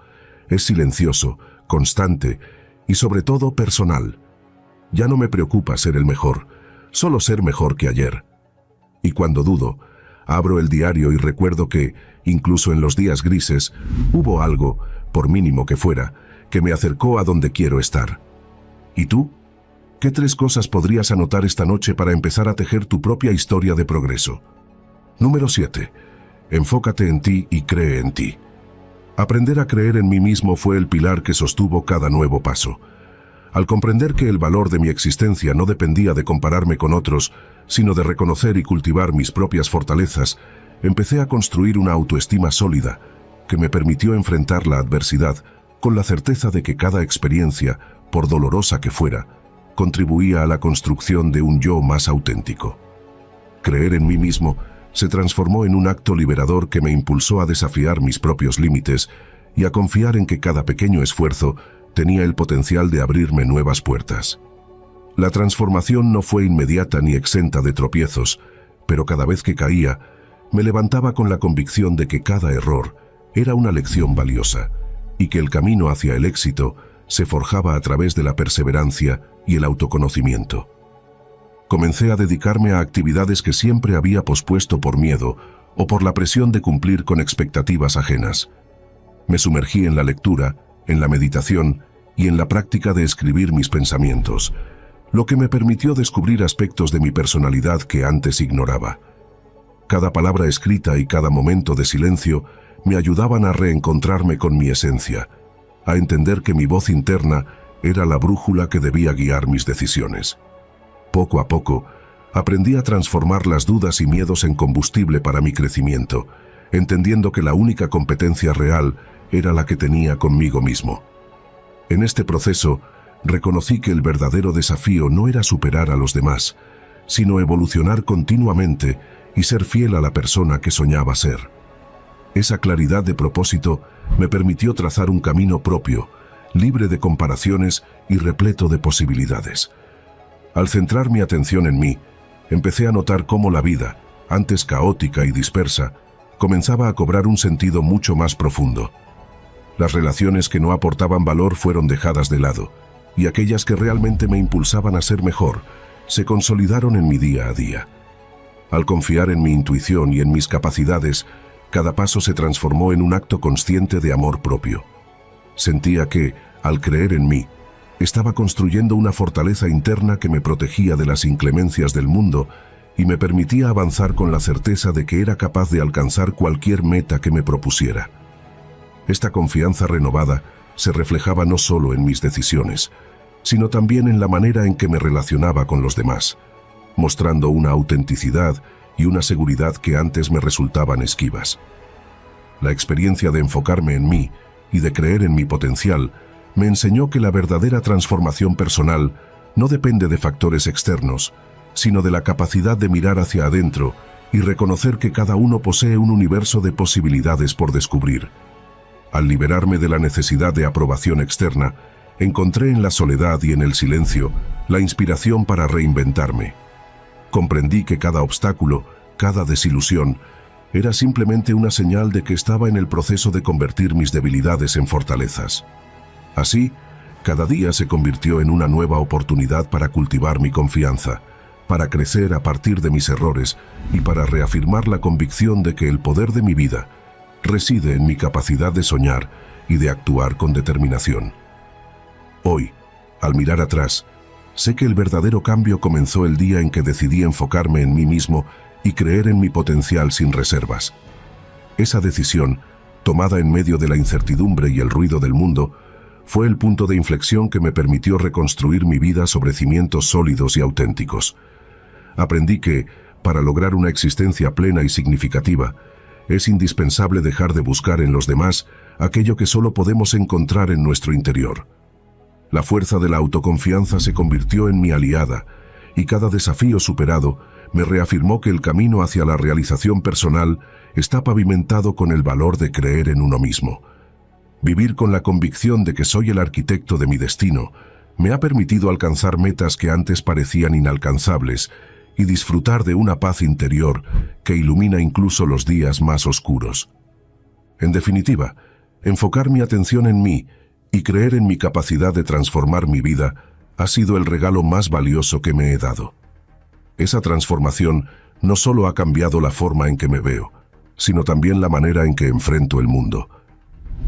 Es silencioso, constante y sobre todo personal. Ya no me preocupa ser el mejor, solo ser mejor que ayer. Y cuando dudo, abro el diario y recuerdo que, incluso en los días grises, hubo algo, por mínimo que fuera, que me acercó a donde quiero estar. ¿Y tú? ¿Qué 3 cosas podrías anotar esta noche para empezar a tejer tu propia historia de progreso? Número 7. Enfócate en ti y cree en ti. Aprender a creer en mí mismo fue el pilar que sostuvo cada nuevo paso. Al comprender que el valor de mi existencia no dependía de compararme con otros, sino de reconocer y cultivar mis propias fortalezas, empecé a construir una autoestima sólida que me permitió enfrentar la adversidad con la certeza de que cada experiencia, por dolorosa que fuera, contribuía a la construcción de un yo más auténtico. Creer en mí mismo se transformó en un acto liberador que me impulsó a desafiar mis propios límites y a confiar en que cada pequeño esfuerzo tenía el potencial de abrirme nuevas puertas. La transformación no fue inmediata ni exenta de tropiezos, pero cada vez que caía, me levantaba con la convicción de que cada error era una lección valiosa y que el camino hacia el éxito se forjaba a través de la perseverancia y el autoconocimiento. Comencé a dedicarme a actividades que siempre había pospuesto por miedo o por la presión de cumplir con expectativas ajenas. Me sumergí en la lectura, en la meditación y en la práctica de escribir mis pensamientos, lo que me permitió descubrir aspectos de mi personalidad que antes ignoraba. Cada palabra escrita y cada momento de silencio me ayudaban a reencontrarme con mi esencia, a entender que mi voz interna era la brújula que debía guiar mis decisiones. Poco a poco, aprendí a transformar las dudas y miedos en combustible para mi crecimiento, entendiendo que la única competencia real era la que tenía conmigo mismo. En este proceso, reconocí que el verdadero desafío no era superar a los demás, sino evolucionar continuamente y ser fiel a la persona que soñaba ser. Esa claridad de propósito me permitió trazar un camino propio, libre de comparaciones y repleto de posibilidades. Al centrar mi atención en mí, empecé a notar cómo la vida, antes caótica y dispersa, comenzaba a cobrar un sentido mucho más profundo. Las relaciones que no aportaban valor fueron dejadas de lado, y aquellas que realmente me impulsaban a ser mejor, se consolidaron en mi día a día. Al confiar en mi intuición y en mis capacidades, cada paso se transformó en un acto consciente de amor propio. Sentía que, al creer en mí, estaba construyendo una fortaleza interna que me protegía de las inclemencias del mundo y me permitía avanzar con la certeza de que era capaz de alcanzar cualquier meta que me propusiera. Esta confianza renovada se reflejaba no solo en mis decisiones, sino también en la manera en que me relacionaba con los demás, mostrando una autenticidad y una seguridad que antes me resultaban esquivas. La experiencia de enfocarme en mí y de creer en mi potencial me enseñó que la verdadera transformación personal no depende de factores externos, sino de la capacidad de mirar hacia adentro y reconocer que cada uno posee un universo de posibilidades por descubrir. Al liberarme de la necesidad de aprobación externa, encontré en la soledad y en el silencio la inspiración para reinventarme. Comprendí que cada obstáculo, cada desilusión, era simplemente una señal de que estaba en el proceso de convertir mis debilidades en fortalezas. Así, cada día se convirtió en una nueva oportunidad para cultivar mi confianza, para crecer a partir de mis errores y para reafirmar la convicción de que el poder de mi vida reside en mi capacidad de soñar y de actuar con determinación. Hoy, al mirar atrás, sé que el verdadero cambio comenzó el día en que decidí enfocarme en mí mismo y creer en mi potencial sin reservas. Esa decisión, tomada en medio de la incertidumbre y el ruido del mundo, fue el punto de inflexión que me permitió reconstruir mi vida sobre cimientos sólidos y auténticos. Aprendí que, para lograr una existencia plena y significativa, es indispensable dejar de buscar en los demás aquello que solo podemos encontrar en nuestro interior. La fuerza de la autoconfianza se convirtió en mi aliada, y cada desafío superado me reafirmó que el camino hacia la realización personal está pavimentado con el valor de creer en uno mismo. Vivir con la convicción de que soy el arquitecto de mi destino me ha permitido alcanzar metas que antes parecían inalcanzables y disfrutar de una paz interior que ilumina incluso los días más oscuros. En definitiva, enfocar mi atención en mí y creer en mi capacidad de transformar mi vida ha sido el regalo más valioso que me he dado. Esa transformación no solo ha cambiado la forma en que me veo, sino también la manera en que enfrento el mundo.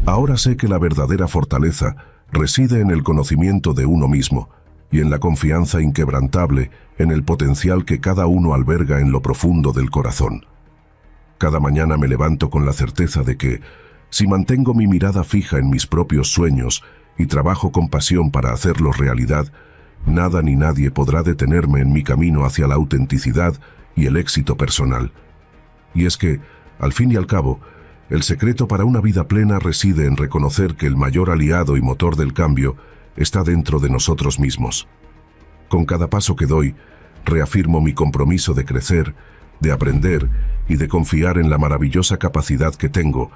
Ahora sé que la verdadera fortaleza reside en el conocimiento de uno mismo y en la confianza inquebrantable en el potencial que cada uno alberga en lo profundo del corazón. Cada mañana me levanto con la certeza de que, si mantengo mi mirada fija en mis propios sueños y trabajo con pasión para hacerlos realidad, nada ni nadie podrá detenerme en mi camino hacia la autenticidad y el éxito personal. Y es que, al fin y al cabo, el secreto para una vida plena reside en reconocer que el mayor aliado y motor del cambio está dentro de nosotros mismos. Con cada paso que doy, reafirmo mi compromiso de crecer, de aprender y de confiar en la maravillosa capacidad que tengo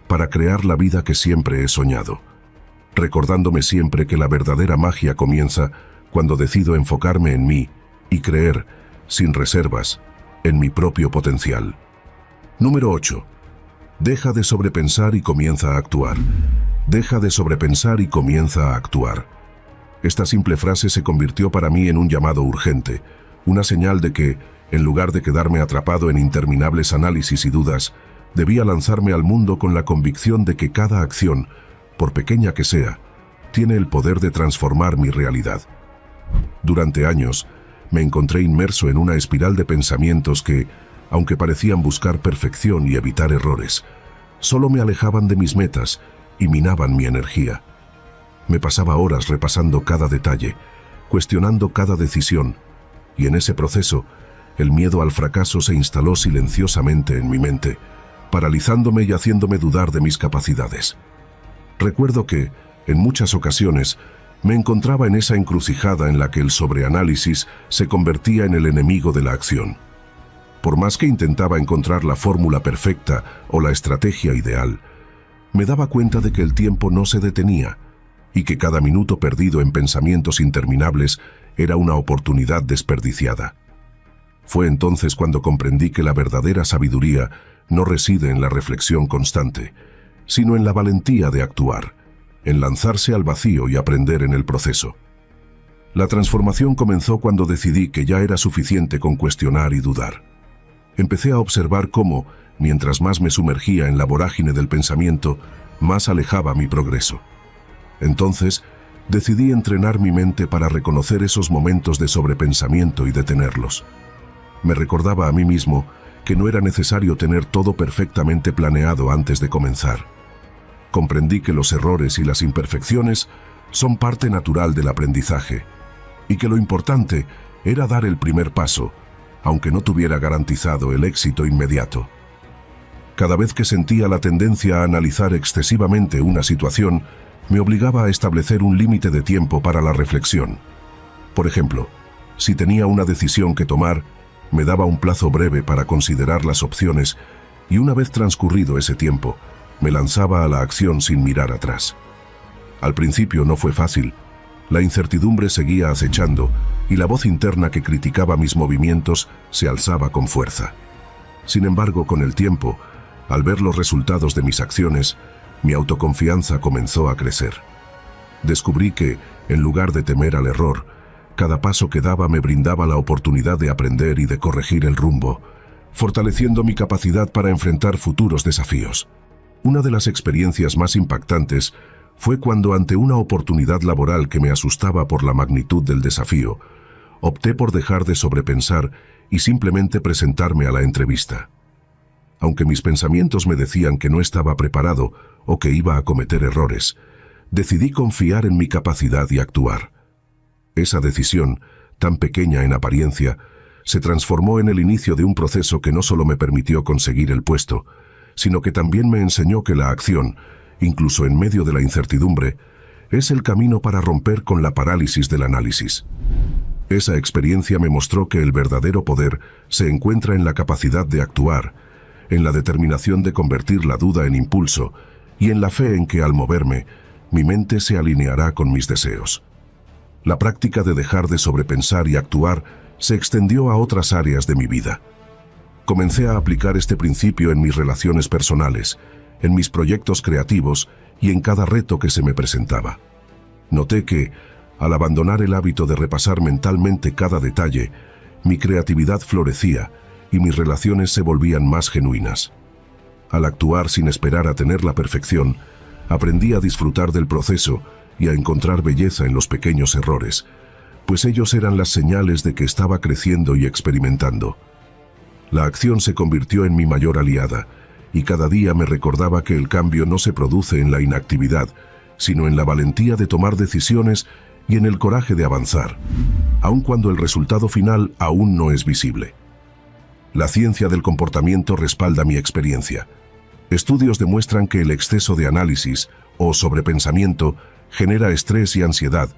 para crear la vida que siempre he soñado, recordándome siempre que la verdadera magia comienza cuando decido enfocarme en mí y creer, sin reservas, en mi propio potencial. Número 8. Deja de sobrepensar y comienza a actuar. Deja de sobrepensar y comienza a actuar. Esta simple frase se convirtió para mí en un llamado urgente, una señal de que, en lugar de quedarme atrapado en interminables análisis y dudas, debía lanzarme al mundo con la convicción de que cada acción, por pequeña que sea, tiene el poder de transformar mi realidad. Durante años, me encontré inmerso en una espiral de pensamientos que, aunque parecían buscar perfección y evitar errores, solo me alejaban de mis metas y minaban mi energía. Me pasaba horas repasando cada detalle, cuestionando cada decisión, y en ese proceso, el miedo al fracaso se instaló silenciosamente en mi mente, paralizándome y haciéndome dudar de mis capacidades. Recuerdo que, en muchas ocasiones, me encontraba en esa encrucijada en la que el sobreanálisis se convertía en el enemigo de la acción. Por más que intentaba encontrar la fórmula perfecta o la estrategia ideal, me daba cuenta de que el tiempo no se detenía y que cada minuto perdido en pensamientos interminables era una oportunidad desperdiciada. Fue entonces cuando comprendí que la verdadera sabiduría no reside en la reflexión constante, sino en la valentía de actuar, en lanzarse al vacío y aprender en el proceso. La transformación comenzó cuando decidí que ya era suficiente con cuestionar y dudar. Empecé a observar cómo, mientras más me sumergía en la vorágine del pensamiento, más alejaba mi progreso. Entonces, decidí entrenar mi mente para reconocer esos momentos de sobrepensamiento y detenerlos. Me recordaba a mí mismo que no era necesario tener todo perfectamente planeado antes de comenzar. Comprendí que los errores y las imperfecciones son parte natural del aprendizaje, y que lo importante era dar el primer paso, aunque no tuviera garantizado el éxito inmediato. Cada vez que sentía la tendencia a analizar excesivamente una situación, me obligaba a establecer un límite de tiempo para la reflexión. Por ejemplo, si tenía una decisión que tomar, Me daba un plazo breve para considerar las opciones y una vez transcurrido ese tiempo, me lanzaba a la acción sin mirar atrás. Al principio no fue fácil. La incertidumbre seguía acechando y la voz interna que criticaba mis movimientos se alzaba con fuerza. Sin embargo, con el tiempo, al ver los resultados de mis acciones, mi autoconfianza comenzó a crecer. Descubrí que, en lugar de temer al error, cada paso que daba me brindaba la oportunidad de aprender y de corregir el rumbo, fortaleciendo mi capacidad para enfrentar futuros desafíos. Una de las experiencias más impactantes fue cuando, ante una oportunidad laboral que me asustaba por la magnitud del desafío, opté por dejar de sobrepensar y simplemente presentarme a la entrevista. Aunque mis pensamientos me decían que no estaba preparado o que iba a cometer errores, decidí confiar en mi capacidad y actuar. Esa decisión, tan pequeña en apariencia, se transformó en el inicio de un proceso que no solo me permitió conseguir el puesto, sino que también me enseñó que la acción, incluso en medio de la incertidumbre, es el camino para romper con la parálisis del análisis. Esa experiencia me mostró que el verdadero poder se encuentra en la capacidad de actuar, en la determinación de convertir la duda en impulso y en la fe en que al moverme, mi mente se alineará con mis deseos. La práctica de dejar de sobrepensar y actuar se extendió a otras áreas de mi vida. Comencé a aplicar este principio en mis relaciones personales, en mis proyectos creativos y en cada reto que se me presentaba. Noté que, al abandonar el hábito de repasar mentalmente cada detalle, mi creatividad florecía y mis relaciones se volvían más genuinas. Al actuar sin esperar a tener la perfección, aprendí a disfrutar del proceso y a encontrar belleza en los pequeños errores, pues ellos eran las señales de que estaba creciendo y experimentando. La acción se convirtió en mi mayor aliada, y cada día me recordaba que el cambio no se produce en la inactividad, sino en la valentía de tomar decisiones y en el coraje de avanzar, aun cuando el resultado final aún no es visible. La ciencia del comportamiento respalda mi experiencia. Estudios demuestran que el exceso de análisis o sobrepensamiento genera estrés y ansiedad,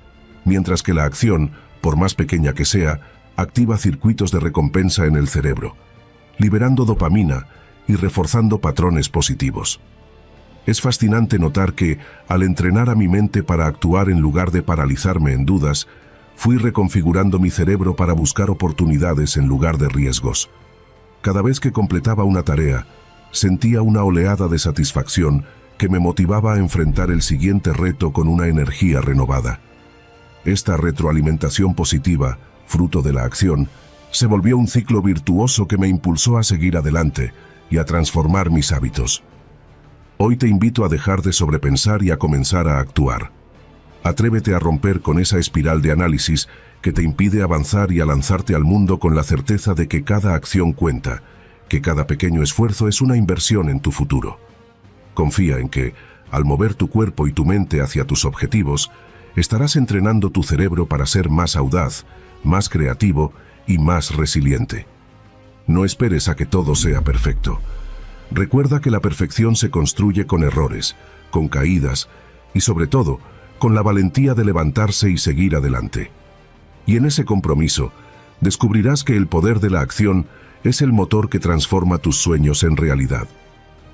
mientras que la acción, por más pequeña que sea, activa circuitos de recompensa en el cerebro, liberando dopamina y reforzando patrones positivos. Es fascinante notar que, al entrenar a mi mente para actuar en lugar de paralizarme en dudas, fui reconfigurando mi cerebro para buscar oportunidades en lugar de riesgos. Cada vez que completaba una tarea, sentía una oleada de satisfacción que me motivaba a enfrentar el siguiente reto con una energía renovada. Esta retroalimentación positiva, fruto de la acción, se volvió un ciclo virtuoso que me impulsó a seguir adelante y a transformar mis hábitos. Hoy te invito a dejar de sobrepensar y a comenzar a actuar. Atrévete a romper con esa espiral de análisis que te impide avanzar y a lanzarte al mundo con la certeza de que cada acción cuenta, que cada pequeño esfuerzo es una inversión en tu futuro. Confía en que, al mover tu cuerpo y tu mente hacia tus objetivos, estarás entrenando tu cerebro para ser más audaz, más creativo y más resiliente. No esperes a que todo sea perfecto. Recuerda que la perfección se construye con errores, con caídas y, sobre todo, con la valentía de levantarse y seguir adelante. Y en ese compromiso, descubrirás que el poder de la acción es el motor que transforma tus sueños en realidad.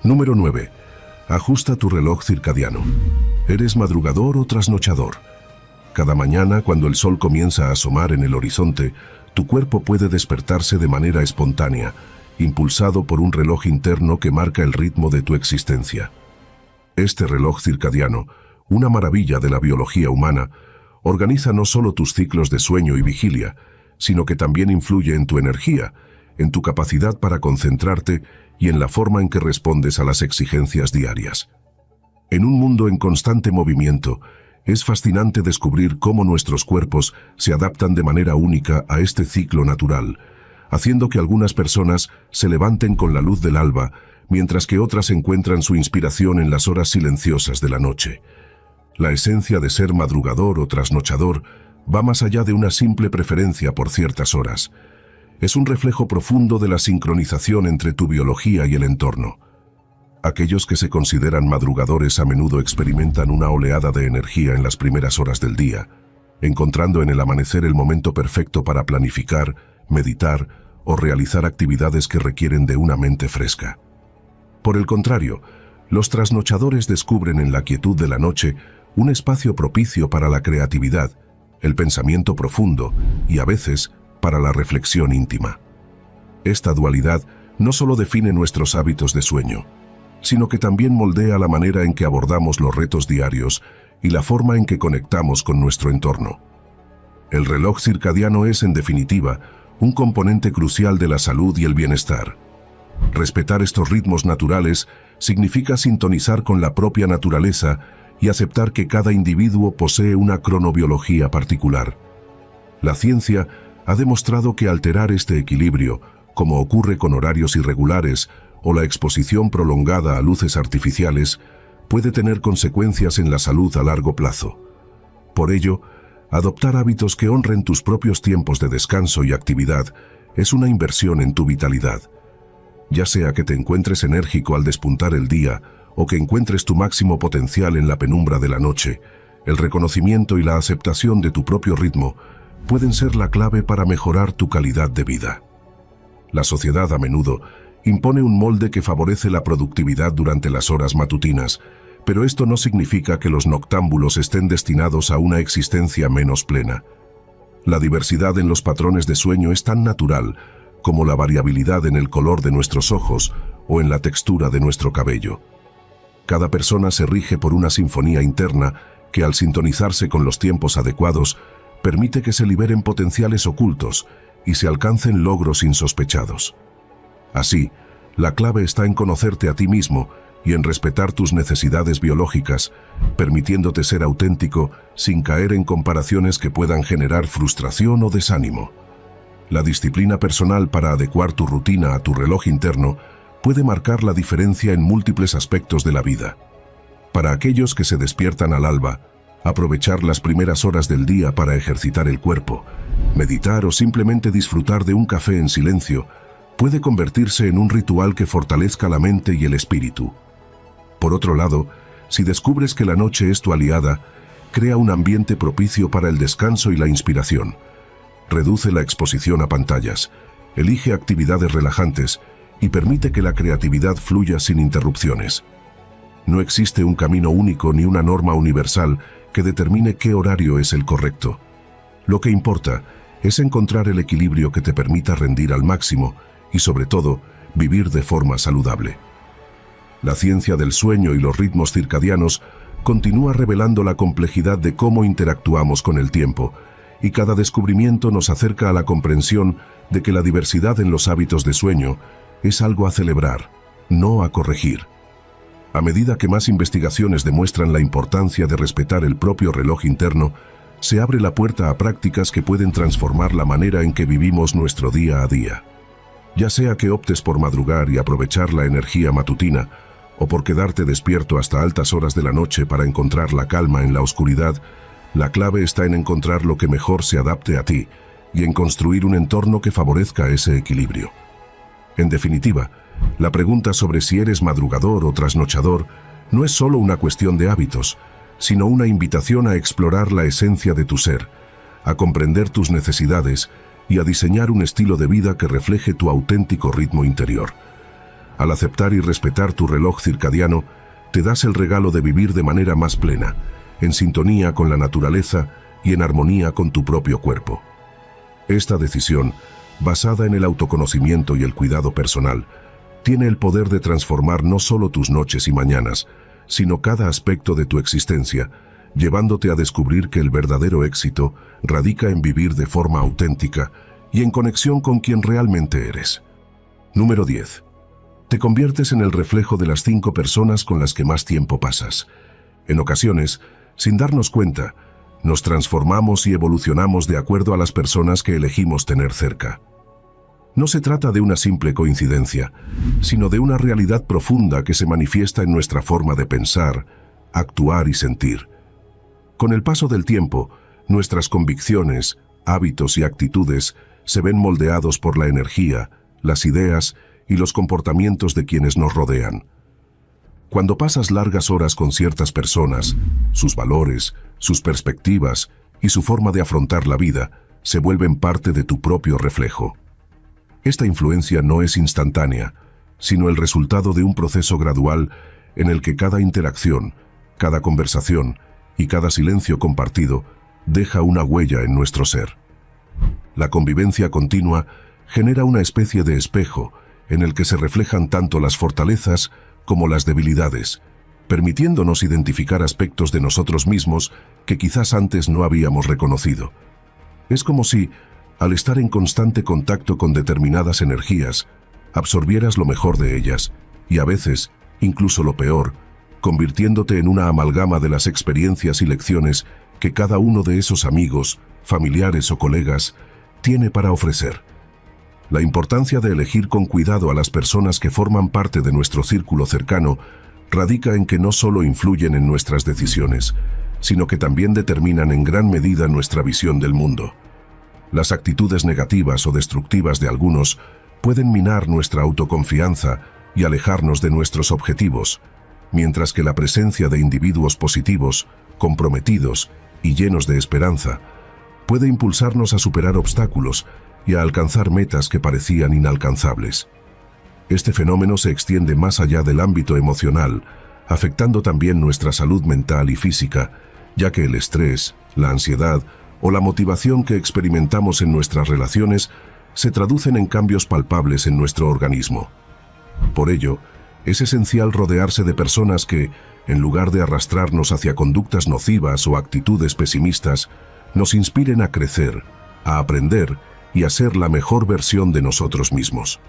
Número 9. Ajusta tu reloj circadiano. ¿Eres madrugador o trasnochador? Cada mañana, cuando el sol comienza a asomar en el horizonte, tu cuerpo puede despertarse de manera espontánea, impulsado por un reloj interno que marca el ritmo de tu existencia. Este reloj circadiano, una maravilla de la biología humana, organiza no solo tus ciclos de sueño y vigilia, sino que también influye en tu energía, en tu capacidad para concentrarte y en la forma en que respondes a las exigencias diarias. En un mundo en constante movimiento, es fascinante descubrir cómo nuestros cuerpos se adaptan de manera única a este ciclo natural, haciendo que algunas personas se levanten con la luz del alba, mientras que otras encuentran su inspiración en las horas silenciosas de la noche. La esencia de ser madrugador o trasnochador va más allá de una simple preferencia por ciertas horas. Es un reflejo profundo de la sincronización entre tu biología y el entorno. Aquellos que se consideran madrugadores a menudo experimentan una oleada de energía en las primeras horas del día, encontrando en el amanecer el momento perfecto para planificar, meditar o realizar actividades que requieren de una mente fresca. Por el contrario, los trasnochadores descubren en la quietud de la noche un espacio propicio para la creatividad, el pensamiento profundo y, a veces, para la reflexión íntima. Esta dualidad no solo define nuestros hábitos de sueño, sino que también moldea la manera en que abordamos los retos diarios y la forma en que conectamos con nuestro entorno. El reloj circadiano es, en definitiva, un componente crucial de la salud y el bienestar. Respetar estos ritmos naturales significa sintonizar con la propia naturaleza y aceptar que cada individuo posee una cronobiología particular. La ciencia ha demostrado que alterar este equilibrio, como ocurre con horarios irregulares o la exposición prolongada a luces artificiales, puede tener consecuencias en la salud a largo plazo. Por ello, adoptar hábitos que honren tus propios tiempos de descanso y actividad es una inversión en tu vitalidad. Ya sea que te encuentres enérgico al despuntar el día o que encuentres tu máximo potencial en la penumbra de la noche, el reconocimiento y la aceptación de tu propio ritmo pueden ser la clave para mejorar tu calidad de vida. La sociedad a menudo impone un molde que favorece la productividad durante las horas matutinas, pero esto no significa que los noctámbulos estén destinados a una existencia menos plena. La diversidad en los patrones de sueño es tan natural como la variabilidad en el color de nuestros ojos o en la textura de nuestro cabello. Cada persona se rige por una sinfonía interna que, al sintonizarse con los tiempos adecuados, permite que se liberen potenciales ocultos y se alcancen logros insospechados. Así, la clave está en conocerte a ti mismo y en respetar tus necesidades biológicas, permitiéndote ser auténtico sin caer en comparaciones que puedan generar frustración o desánimo. La disciplina personal para adecuar tu rutina a tu reloj interno puede marcar la diferencia en múltiples aspectos de la vida. Para aquellos que se despiertan al alba, aprovechar las primeras horas del día para ejercitar el cuerpo, meditar o simplemente disfrutar de un café en silencio puede convertirse en un ritual que fortalezca la mente y el espíritu. Por otro lado, si descubres que la noche es tu aliada, crea un ambiente propicio para el descanso y la inspiración. Reduce la exposición a pantallas, elige actividades relajantes y permite que la creatividad fluya sin interrupciones. No existe un camino único ni una norma universal que determine qué horario es el correcto. Lo que importa es encontrar el equilibrio que te permita rendir al máximo y, sobre todo, vivir de forma saludable. La ciencia del sueño y los ritmos circadianos continúa revelando la complejidad de cómo interactuamos con el tiempo, y cada descubrimiento nos acerca a la comprensión de que la diversidad en los hábitos de sueño es algo a celebrar, no a corregir. A medida que más investigaciones demuestran la importancia de respetar el propio reloj interno, se abre la puerta a prácticas que pueden transformar la manera en que vivimos nuestro día a día. Ya sea que optes por madrugar y aprovechar la energía matutina, o por quedarte despierto hasta altas horas de la noche para encontrar la calma en la oscuridad, la clave está en encontrar lo que mejor se adapte a ti y en construir un entorno que favorezca ese equilibrio. En definitiva, la pregunta sobre si eres madrugador o trasnochador no es solo una cuestión de hábitos, sino una invitación a explorar la esencia de tu ser, a comprender tus necesidades y a diseñar un estilo de vida que refleje tu auténtico ritmo interior. Al aceptar y respetar tu reloj circadiano, te das el regalo de vivir de manera más plena, en sintonía con la naturaleza y en armonía con tu propio cuerpo. Esta decisión, basada en el autoconocimiento y el cuidado personal, tiene el poder de transformar no solo tus noches y mañanas, sino cada aspecto de tu existencia, llevándote a descubrir que el verdadero éxito radica en vivir de forma auténtica y en conexión con quien realmente eres. Número 10. Te conviertes en el reflejo de las 5 personas con las que más tiempo pasas. En ocasiones, sin darnos cuenta, nos transformamos y evolucionamos de acuerdo a las personas que elegimos tener cerca. No se trata de una simple coincidencia, sino de una realidad profunda que se manifiesta en nuestra forma de pensar, actuar y sentir. Con el paso del tiempo, nuestras convicciones, hábitos y actitudes se ven moldeados por la energía, las ideas y los comportamientos de quienes nos rodean. Cuando pasas largas horas con ciertas personas, sus valores, sus perspectivas y su forma de afrontar la vida se vuelven parte de tu propio reflejo. Esta influencia no es instantánea, sino el resultado de un proceso gradual en el que cada interacción, cada conversación y cada silencio compartido deja una huella en nuestro ser. La convivencia continua genera una especie de espejo en el que se reflejan tanto las fortalezas como las debilidades, permitiéndonos identificar aspectos de nosotros mismos que quizás antes no habíamos reconocido. Es como si, al estar en constante contacto con determinadas energías, absorbieras lo mejor de ellas, y a veces, incluso lo peor, convirtiéndote en una amalgama de las experiencias y lecciones que cada uno de esos amigos, familiares o colegas tiene para ofrecer. La importancia de elegir con cuidado a las personas que forman parte de nuestro círculo cercano radica en que no solo influyen en nuestras decisiones, sino que también determinan en gran medida nuestra visión del mundo. Las actitudes negativas o destructivas de algunos pueden minar nuestra autoconfianza y alejarnos de nuestros objetivos, mientras que la presencia de individuos positivos, comprometidos y llenos de esperanza puede impulsarnos a superar obstáculos y a alcanzar metas que parecían inalcanzables. Este fenómeno se extiende más allá del ámbito emocional, afectando también nuestra salud mental y física, ya que el estrés, la ansiedad o la motivación que experimentamos en nuestras relaciones se traducen en cambios palpables en nuestro organismo. Por ello, es esencial rodearse de personas que, en lugar de arrastrarnos hacia conductas nocivas o actitudes pesimistas, nos inspiren a crecer, a aprender y a ser la mejor versión de nosotros mismos.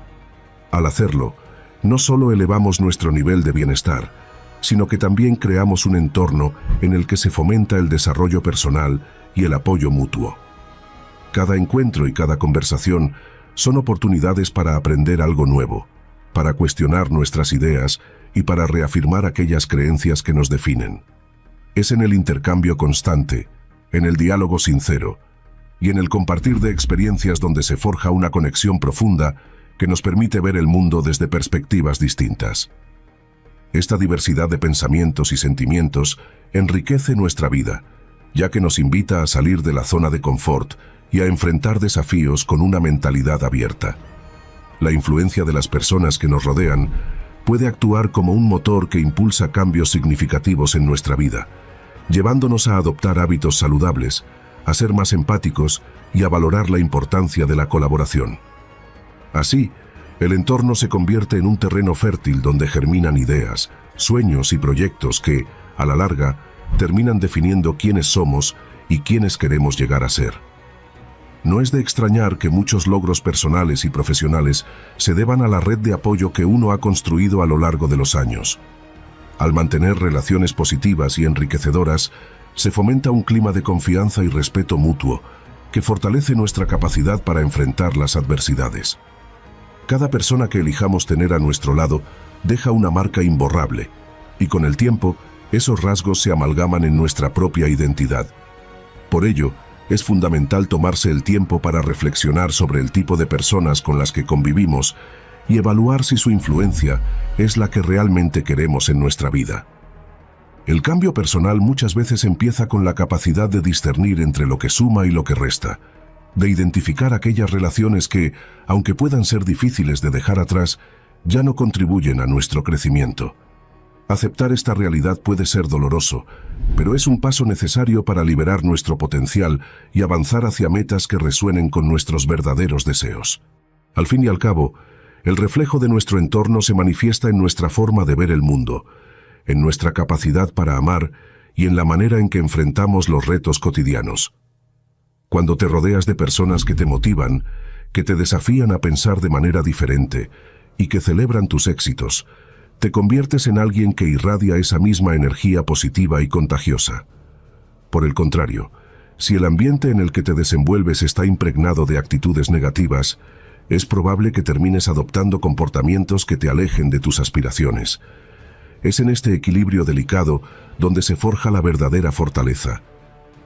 Al hacerlo, no solo elevamos nuestro nivel de bienestar, sino que también creamos un entorno en el que se fomenta el desarrollo personal y el apoyo mutuo. Cada encuentro y cada conversación son oportunidades para aprender algo nuevo, para cuestionar nuestras ideas y para reafirmar aquellas creencias que nos definen. Es en el intercambio constante, en el diálogo sincero y en el compartir de experiencias donde se forja una conexión profunda que nos permite ver el mundo desde perspectivas distintas. Esta diversidad de pensamientos y sentimientos enriquece nuestra vida, ya que nos invita a salir de la zona de confort y a enfrentar desafíos con una mentalidad abierta. La influencia de las personas que nos rodean puede actuar como un motor que impulsa cambios significativos en nuestra vida, llevándonos a adoptar hábitos saludables, a ser más empáticos y a valorar la importancia de la colaboración. Así, el entorno se convierte en un terreno fértil donde germinan ideas, sueños y proyectos que, a la larga, terminan definiendo quiénes somos y quiénes queremos llegar a ser. No es de extrañar que muchos logros personales y profesionales se deban a la red de apoyo que uno ha construido a lo largo de los años. Al mantener relaciones positivas y enriquecedoras, se fomenta un clima de confianza y respeto mutuo que fortalece nuestra capacidad para enfrentar las adversidades. Cada persona que elijamos tener a nuestro lado deja una marca imborrable, y con el tiempo, esos rasgos se amalgaman en nuestra propia identidad. Por ello, es fundamental tomarse el tiempo para reflexionar sobre el tipo de personas con las que convivimos y evaluar si su influencia es la que realmente queremos en nuestra vida. El cambio personal muchas veces empieza con la capacidad de discernir entre lo que suma y lo que resta, de identificar aquellas relaciones que, aunque puedan ser difíciles de dejar atrás, ya no contribuyen a nuestro crecimiento. Aceptar esta realidad puede ser doloroso, pero es un paso necesario para liberar nuestro potencial y avanzar hacia metas que resuenen con nuestros verdaderos deseos. Al fin y al cabo, el reflejo de nuestro entorno se manifiesta en nuestra forma de ver el mundo, en nuestra capacidad para amar y en la manera en que enfrentamos los retos cotidianos. Cuando te rodeas de personas que te motivan, que te desafían a pensar de manera diferente y que celebran tus éxitos, te conviertes en alguien que irradia esa misma energía positiva y contagiosa. Por el contrario, si el ambiente en el que te desenvuelves está impregnado de actitudes negativas, es probable que termines adoptando comportamientos que te alejen de tus aspiraciones. Es en este equilibrio delicado donde se forja la verdadera fortaleza,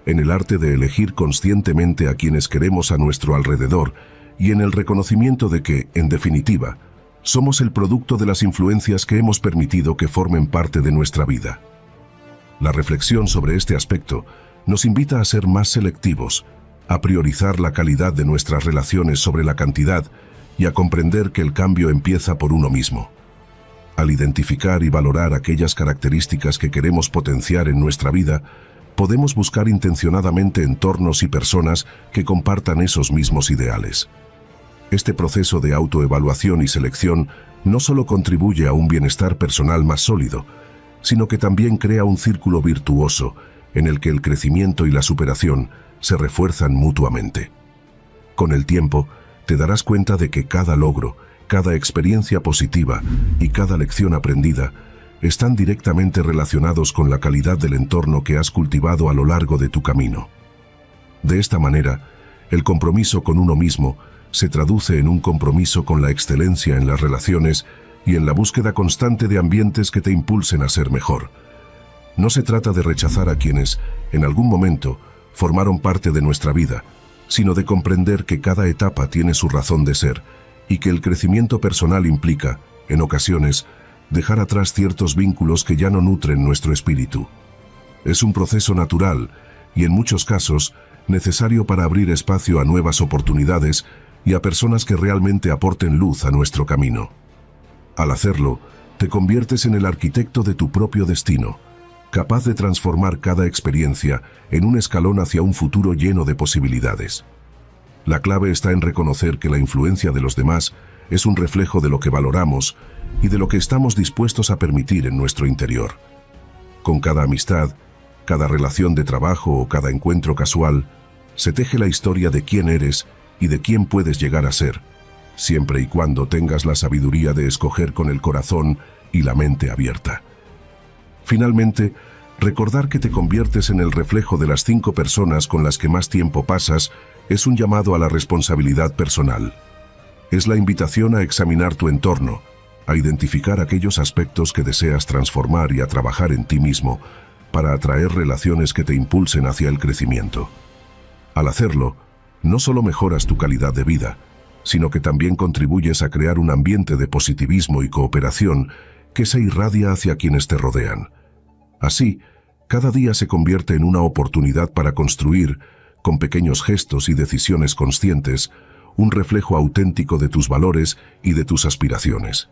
en el arte de elegir conscientemente a quienes queremos a nuestro alrededor y en el reconocimiento de que, en definitiva, somos el producto de las influencias que hemos permitido que formen parte de nuestra vida. La reflexión sobre este aspecto nos invita a ser más selectivos, a priorizar la calidad de nuestras relaciones sobre la cantidad y a comprender que el cambio empieza por uno mismo. Al identificar y valorar aquellas características que queremos potenciar en nuestra vida, podemos buscar intencionadamente entornos y personas que compartan esos mismos ideales. Este proceso de autoevaluación y selección no solo contribuye a un bienestar personal más sólido, sino que también crea un círculo virtuoso en el que el crecimiento y la superación se refuerzan mutuamente. Con el tiempo, te darás cuenta de que cada logro, cada experiencia positiva y cada lección aprendida están directamente relacionados con la calidad del entorno que has cultivado a lo largo de tu camino. De esta manera, el compromiso con uno mismo se traduce en un compromiso con la excelencia en las relaciones y en la búsqueda constante de ambientes que te impulsen a ser mejor. No se trata de rechazar a quienes, en algún momento, formaron parte de nuestra vida, sino de comprender que cada etapa tiene su razón de ser y que el crecimiento personal implica, en ocasiones, dejar atrás ciertos vínculos que ya no nutren nuestro espíritu. Es un proceso natural y, en muchos casos, necesario para abrir espacio a nuevas oportunidades y a personas que realmente aporten luz a nuestro camino. Al hacerlo, te conviertes en el arquitecto de tu propio destino, capaz de transformar cada experiencia en un escalón hacia un futuro lleno de posibilidades. La clave está en reconocer que la influencia de los demás es un reflejo de lo que valoramos y de lo que estamos dispuestos a permitir en nuestro interior. Con cada amistad, cada relación de trabajo o cada encuentro casual, se teje la historia de quién eres y de quién puedes llegar a ser, siempre y cuando tengas la sabiduría de escoger con el corazón y la mente abierta. Finalmente, recordar que te conviertes en el reflejo de las 5 personas con las que más tiempo pasas es un llamado a la responsabilidad personal. Es la invitación a examinar tu entorno, a identificar aquellos aspectos que deseas transformar y a trabajar en ti mismo para atraer relaciones que te impulsen hacia el crecimiento. Al hacerlo, no solo mejoras tu calidad de vida, sino que también contribuyes a crear un ambiente de positivismo y cooperación que se irradia hacia quienes te rodean. Así, cada día se convierte en una oportunidad para construir, con pequeños gestos y decisiones conscientes, un reflejo auténtico de tus valores y de tus aspiraciones.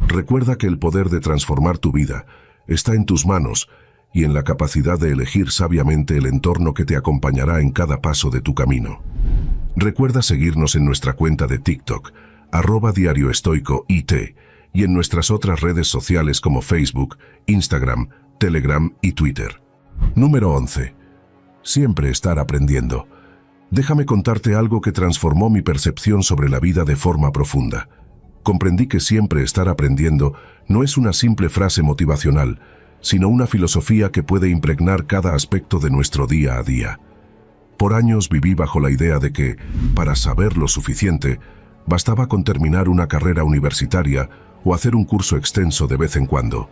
Recuerda que el poder de transformar tu vida está en tus manos y en la capacidad de elegir sabiamente el entorno que te acompañará en cada paso de tu camino. Recuerda seguirnos en nuestra cuenta de TikTok, @diarioestoicoit, y en nuestras otras redes sociales como Facebook, Instagram, Telegram y Twitter. Número 11. Siempre estar aprendiendo. Déjame contarte algo que transformó mi percepción sobre la vida de forma profunda. Comprendí que siempre estar aprendiendo no es una simple frase motivacional, sino una filosofía que puede impregnar cada aspecto de nuestro día a día. Por años viví bajo la idea de que, para saber lo suficiente, bastaba con terminar una carrera universitaria o hacer un curso extenso de vez en cuando.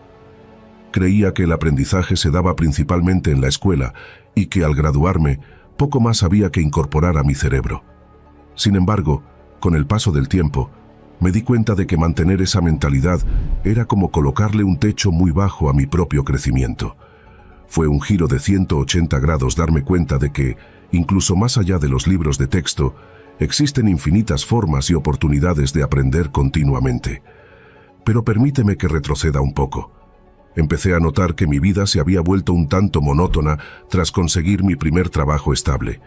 Creía que el aprendizaje se daba principalmente en la escuela y que al graduarme, poco más había que incorporar a mi cerebro. Sin embargo, con el paso del tiempo, me di cuenta de que mantener esa mentalidad era como colocarle un techo muy bajo a mi propio crecimiento. Fue un giro de 180 grados darme cuenta de que, incluso más allá de los libros de texto, existen infinitas formas y oportunidades de aprender continuamente. Pero permíteme que retroceda un poco. Empecé a notar que mi vida se había vuelto un tanto monótona tras conseguir mi primer trabajo estable.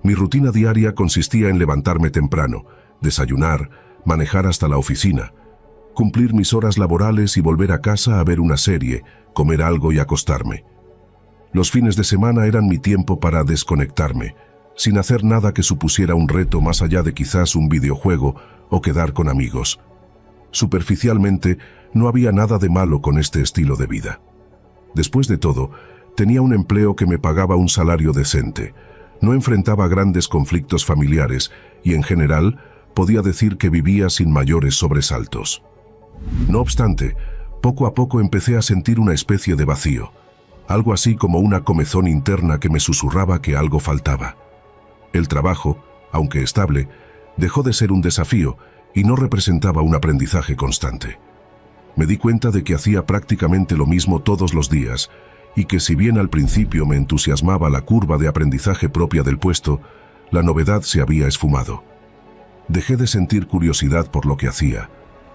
Mi rutina diaria consistía en levantarme temprano, desayunar, manejar hasta la oficina, cumplir mis horas laborales y volver a casa a ver una serie, comer algo y acostarme. Los fines de semana eran mi tiempo para desconectarme, sin hacer nada que supusiera un reto más allá de quizás un videojuego o quedar con amigos. Superficialmente, no había nada de malo con este estilo de vida. Después de todo, tenía un empleo que me pagaba un salario decente, no enfrentaba grandes conflictos familiares y, en general, podía decir que vivía sin mayores sobresaltos. No obstante, poco a poco empecé a sentir una especie de vacío, algo así como una comezón interna que me susurraba que algo faltaba. El trabajo, aunque estable, dejó de ser un desafío y no representaba un aprendizaje constante. Me di cuenta de que hacía prácticamente lo mismo todos los días y que si bien al principio me entusiasmaba la curva de aprendizaje propia del puesto, la novedad se había esfumado. Dejé de sentir curiosidad por lo que hacía,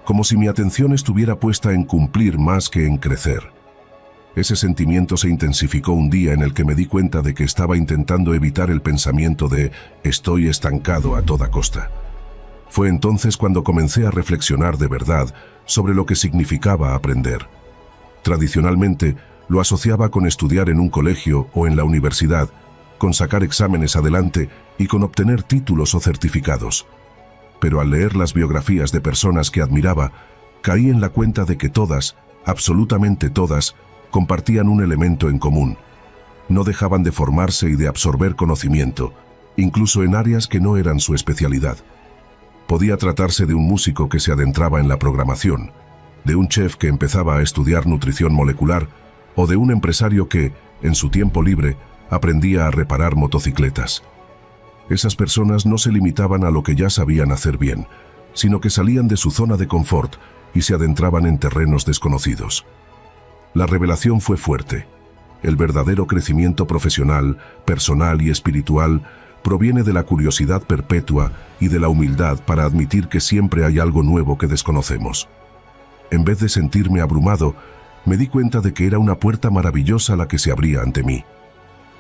como si mi atención estuviera puesta en cumplir más que en crecer. Ese sentimiento se intensificó un día en el que me di cuenta de que estaba intentando evitar el pensamiento de «estoy estancado a toda costa». Fue entonces cuando comencé a reflexionar de verdad sobre lo que significaba aprender. Tradicionalmente, lo asociaba con estudiar en un colegio o en la universidad, con sacar exámenes adelante y con obtener títulos o certificados. Pero al leer las biografías de personas que admiraba, caí en la cuenta de que todas, absolutamente todas, compartían un elemento en común. No dejaban de formarse y de absorber conocimiento, incluso en áreas que no eran su especialidad. Podía tratarse de un músico que se adentraba en la programación, de un chef que empezaba a estudiar nutrición molecular, o de un empresario que, en su tiempo libre, aprendía a reparar motocicletas. Esas personas no se limitaban a lo que ya sabían hacer bien, sino que salían de su zona de confort y se adentraban en terrenos desconocidos. La revelación fue fuerte. El verdadero crecimiento profesional, personal y espiritual proviene de la curiosidad perpetua y de la humildad para admitir que siempre hay algo nuevo que desconocemos. En vez de sentirme abrumado, me di cuenta de que era una puerta maravillosa la que se abría ante mí.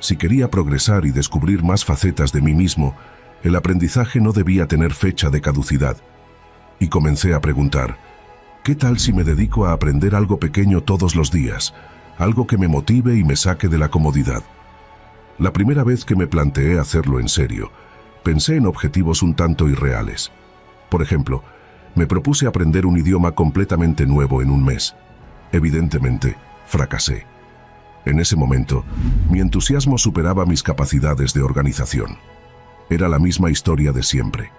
Si quería progresar y descubrir más facetas de mí mismo, el aprendizaje no debía tener fecha de caducidad. Y comencé a preguntar, ¿qué tal si me dedico a aprender algo pequeño todos los días, algo que me motive y me saque de la comodidad? La primera vez que me planteé hacerlo en serio, pensé en objetivos un tanto irreales. Por ejemplo, me propuse aprender un idioma completamente nuevo en un mes. Evidentemente, fracasé. En ese momento, mi entusiasmo superaba mis capacidades de organización. Era la misma historia de siempre.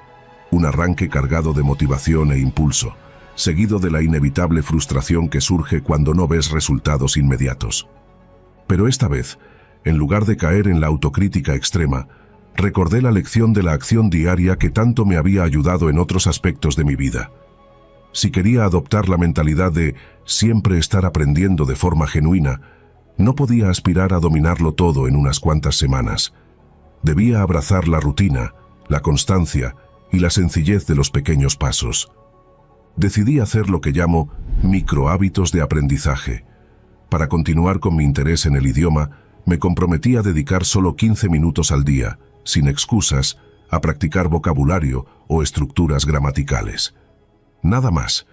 Un arranque cargado de motivación e impulso, seguido de la inevitable frustración que surge cuando no ves resultados inmediatos. Pero esta vez, en lugar de caer en la autocrítica extrema, recordé la lección de la acción diaria que tanto me había ayudado en otros aspectos de mi vida. Si quería adoptar la mentalidad de siempre estar aprendiendo de forma genuina, no podía aspirar a dominarlo todo en unas cuantas semanas. Debía abrazar la rutina, la constancia y la sencillez de los pequeños pasos. Decidí hacer lo que llamo microhábitos de aprendizaje. Para continuar con mi interés en el idioma, me comprometí a dedicar solo 15 minutos al día, sin excusas, a practicar vocabulario o estructuras gramaticales. Nada más.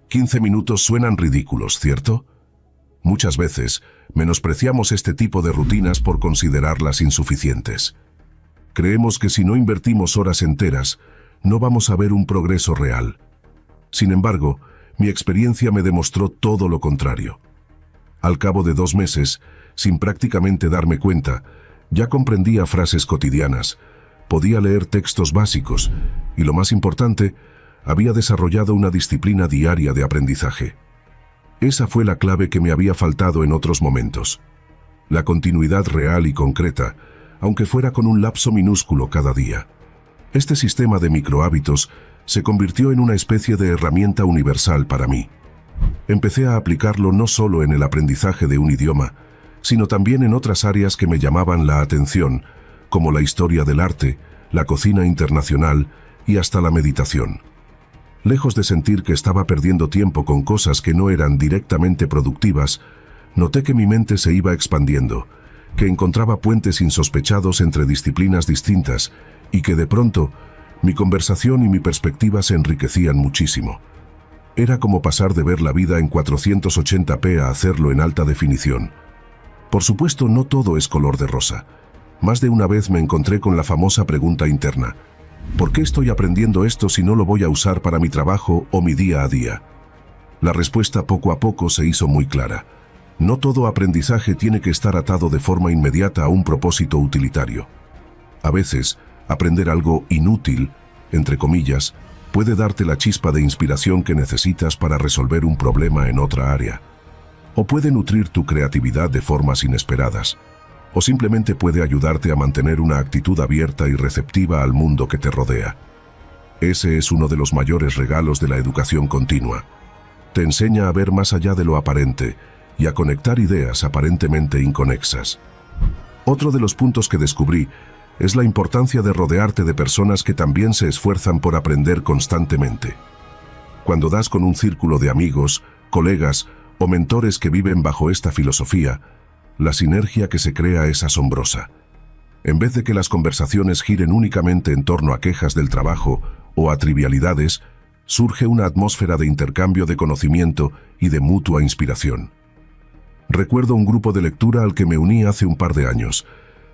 15 minutos suenan ridículos, ¿cierto? Muchas veces menospreciamos este tipo de rutinas por considerarlas insuficientes. Creemos que si no invertimos horas enteras, no vamos a ver un progreso real. Sin embargo, mi experiencia me demostró todo lo contrario. Al cabo de 2 meses, sin prácticamente darme cuenta, ya comprendía frases cotidianas, podía leer textos básicos y, lo más importante, había desarrollado una disciplina diaria de aprendizaje. Esa fue la clave que me había faltado en otros momentos. La continuidad real y concreta, aunque fuera con un lapso minúsculo cada día. Este sistema de microhábitos se convirtió en una especie de herramienta universal para mí. Empecé a aplicarlo no solo en el aprendizaje de un idioma, sino también en otras áreas que me llamaban la atención, como la historia del arte, la cocina internacional y hasta la meditación. Lejos de sentir que estaba perdiendo tiempo con cosas que no eran directamente productivas, noté que mi mente se iba expandiendo, que encontraba puentes insospechados entre disciplinas distintas y que de pronto mi conversación y mi perspectiva se enriquecían muchísimo. Era como pasar de ver la vida en 480p a hacerlo en alta definición. Por supuesto, no todo es color de rosa. Más de una vez me encontré con la famosa pregunta interna: ¿por qué estoy aprendiendo esto si no lo voy a usar para mi trabajo o mi día a día? La respuesta poco a poco se hizo muy clara. No todo aprendizaje tiene que estar atado de forma inmediata a un propósito utilitario. A veces, aprender algo inútil, entre comillas, puede darte la chispa de inspiración que necesitas para resolver un problema en otra área. O puede nutrir tu creatividad de formas inesperadas. O simplemente puede ayudarte a mantener una actitud abierta y receptiva al mundo que te rodea. Ese es uno de los mayores regalos de la educación continua. Te enseña a ver más allá de lo aparente y a conectar ideas aparentemente inconexas. Otro de los puntos que descubrí es la importancia de rodearte de personas que también se esfuerzan por aprender constantemente. Cuando das con un círculo de amigos, colegas o mentores que viven bajo esta filosofía, la sinergia que se crea es asombrosa. En vez de que las conversaciones giren únicamente en torno a quejas del trabajo o a trivialidades, surge una atmósfera de intercambio de conocimiento y de mutua inspiración. Recuerdo un grupo de lectura al que me uní hace un par de años.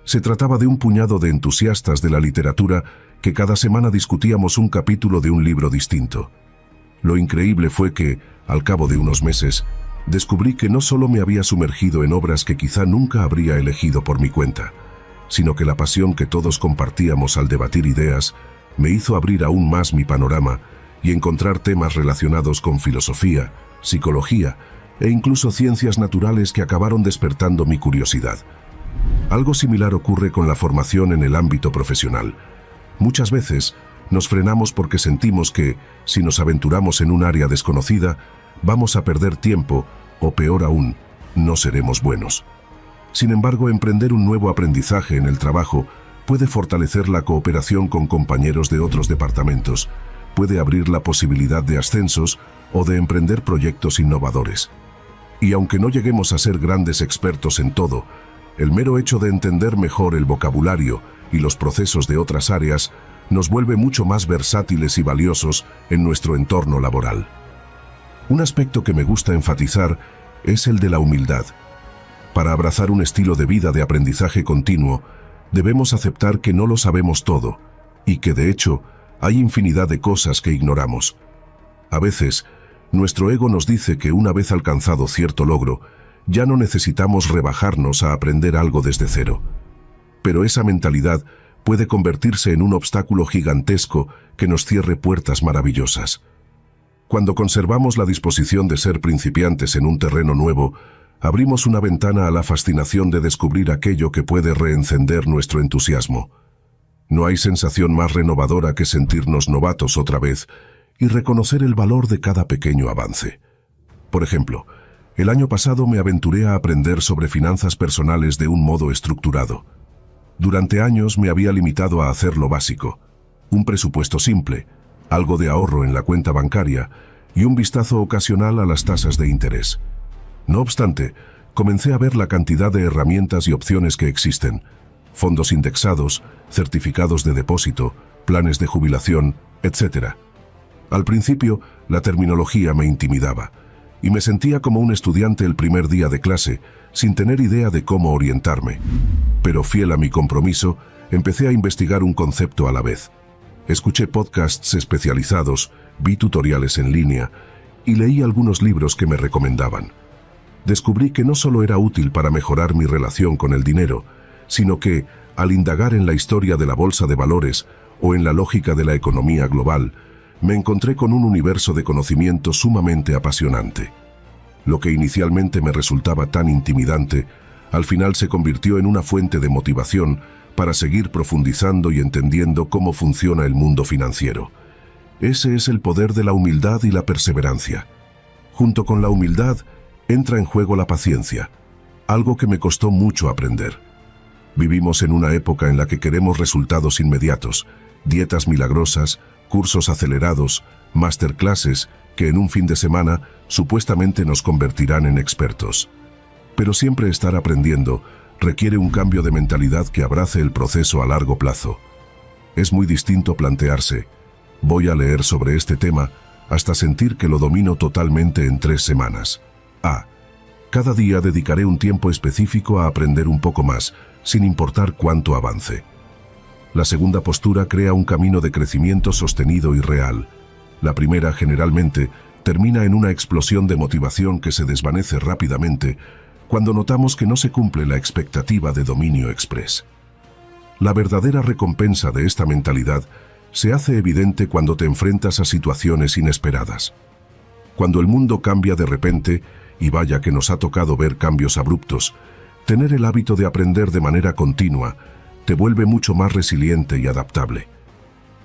Se trataba de un puñado de entusiastas de la literatura que cada semana discutíamos un capítulo de un libro distinto. Lo increíble fue que, al cabo de unos meses, descubrí que no solo me había sumergido en obras que quizá nunca habría elegido por mi cuenta, sino que la pasión que todos compartíamos al debatir ideas me hizo abrir aún más mi panorama y encontrar temas relacionados con filosofía, psicología e incluso ciencias naturales que acabaron despertando mi curiosidad. Algo similar ocurre con la formación en el ámbito profesional. Muchas veces nos frenamos porque sentimos que, si nos aventuramos en un área desconocida, vamos a perder tiempo o, peor aún, no seremos buenos. Sin embargo, emprender un nuevo aprendizaje en el trabajo puede fortalecer la cooperación con compañeros de otros departamentos, puede abrir la posibilidad de ascensos o de emprender proyectos innovadores. Y aunque no lleguemos a ser grandes expertos en todo, el mero hecho de entender mejor el vocabulario y los procesos de otras áreas nos vuelve mucho más versátiles y valiosos en nuestro entorno laboral. Un aspecto que me gusta enfatizar es el de la humildad. Para abrazar un estilo de vida de aprendizaje continuo, debemos aceptar que no lo sabemos todo y que, de hecho, hay infinidad de cosas que ignoramos. A veces, nuestro ego nos dice que una vez alcanzado cierto logro, ya no necesitamos rebajarnos a aprender algo desde cero. Pero esa mentalidad puede convertirse en un obstáculo gigantesco que nos cierre puertas maravillosas. Cuando conservamos la disposición de ser principiantes en un terreno nuevo, abrimos una ventana a la fascinación de descubrir aquello que puede reencender nuestro entusiasmo. No hay sensación más renovadora que sentirnos novatos otra vez y reconocer el valor de cada pequeño avance. Por ejemplo, el año pasado me aventuré a aprender sobre finanzas personales de un modo estructurado. Durante años me había limitado a hacer lo básico: un presupuesto simple, algo de ahorro en la cuenta bancaria y un vistazo ocasional a las tasas de interés. No obstante, comencé a ver la cantidad de herramientas y opciones que existen: fondos indexados, certificados de depósito, planes de jubilación, etc. Al principio, la terminología me intimidaba y me sentía como un estudiante el primer día de clase, sin tener idea de cómo orientarme. Pero fiel a mi compromiso, empecé a investigar un concepto a la vez. Escuché podcasts especializados, vi tutoriales en línea y leí algunos libros que me recomendaban. Descubrí que no solo era útil para mejorar mi relación con el dinero, sino que, al indagar en la historia de la bolsa de valores o en la lógica de la economía global, me encontré con un universo de conocimiento sumamente apasionante. Lo que inicialmente me resultaba tan intimidante, al final se convirtió en una fuente de motivación para seguir profundizando y entendiendo cómo funciona el mundo financiero. Ese es el poder de la humildad y la perseverancia. Junto con la humildad, entra en juego la paciencia, algo que me costó mucho aprender. Vivimos en una época en la que queremos resultados inmediatos, dietas milagrosas, cursos acelerados, masterclasses que en un fin de semana supuestamente nos convertirán en expertos. Pero siempre estar aprendiendo requiere un cambio de mentalidad que abrace el proceso a largo plazo. Es muy distinto plantearse: voy a leer sobre este tema hasta sentir que lo domino totalmente en 3 semanas. Cada día dedicaré un tiempo específico a aprender un poco más, sin importar cuánto avance. La segunda postura crea un camino de crecimiento sostenido y real. La primera, generalmente, termina en una explosión de motivación que se desvanece rápidamente cuando notamos que no se cumple la expectativa de dominio express. La verdadera recompensa de esta mentalidad se hace evidente cuando te enfrentas a situaciones inesperadas. Cuando el mundo cambia de repente, y vaya que nos ha tocado ver cambios abruptos, tener el hábito de aprender de manera continua te vuelve mucho más resiliente y adaptable.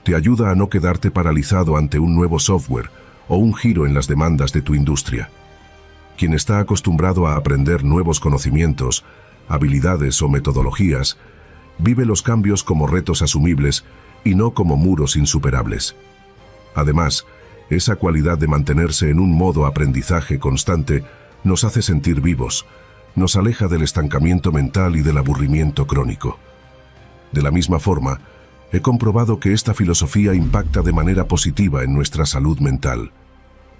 Te ayuda a no quedarte paralizado ante un nuevo software o un giro en las demandas de tu industria. Quien está acostumbrado a aprender nuevos conocimientos, habilidades o metodologías, Vive los cambios como retos asumibles y no como muros insuperables. Además, esa cualidad de mantenerse en un modo aprendizaje constante nos hace sentir vivos, nos aleja del estancamiento mental y del aburrimiento crónico. De la misma forma, he comprobado que esta filosofía impacta de manera positiva en nuestra salud mental.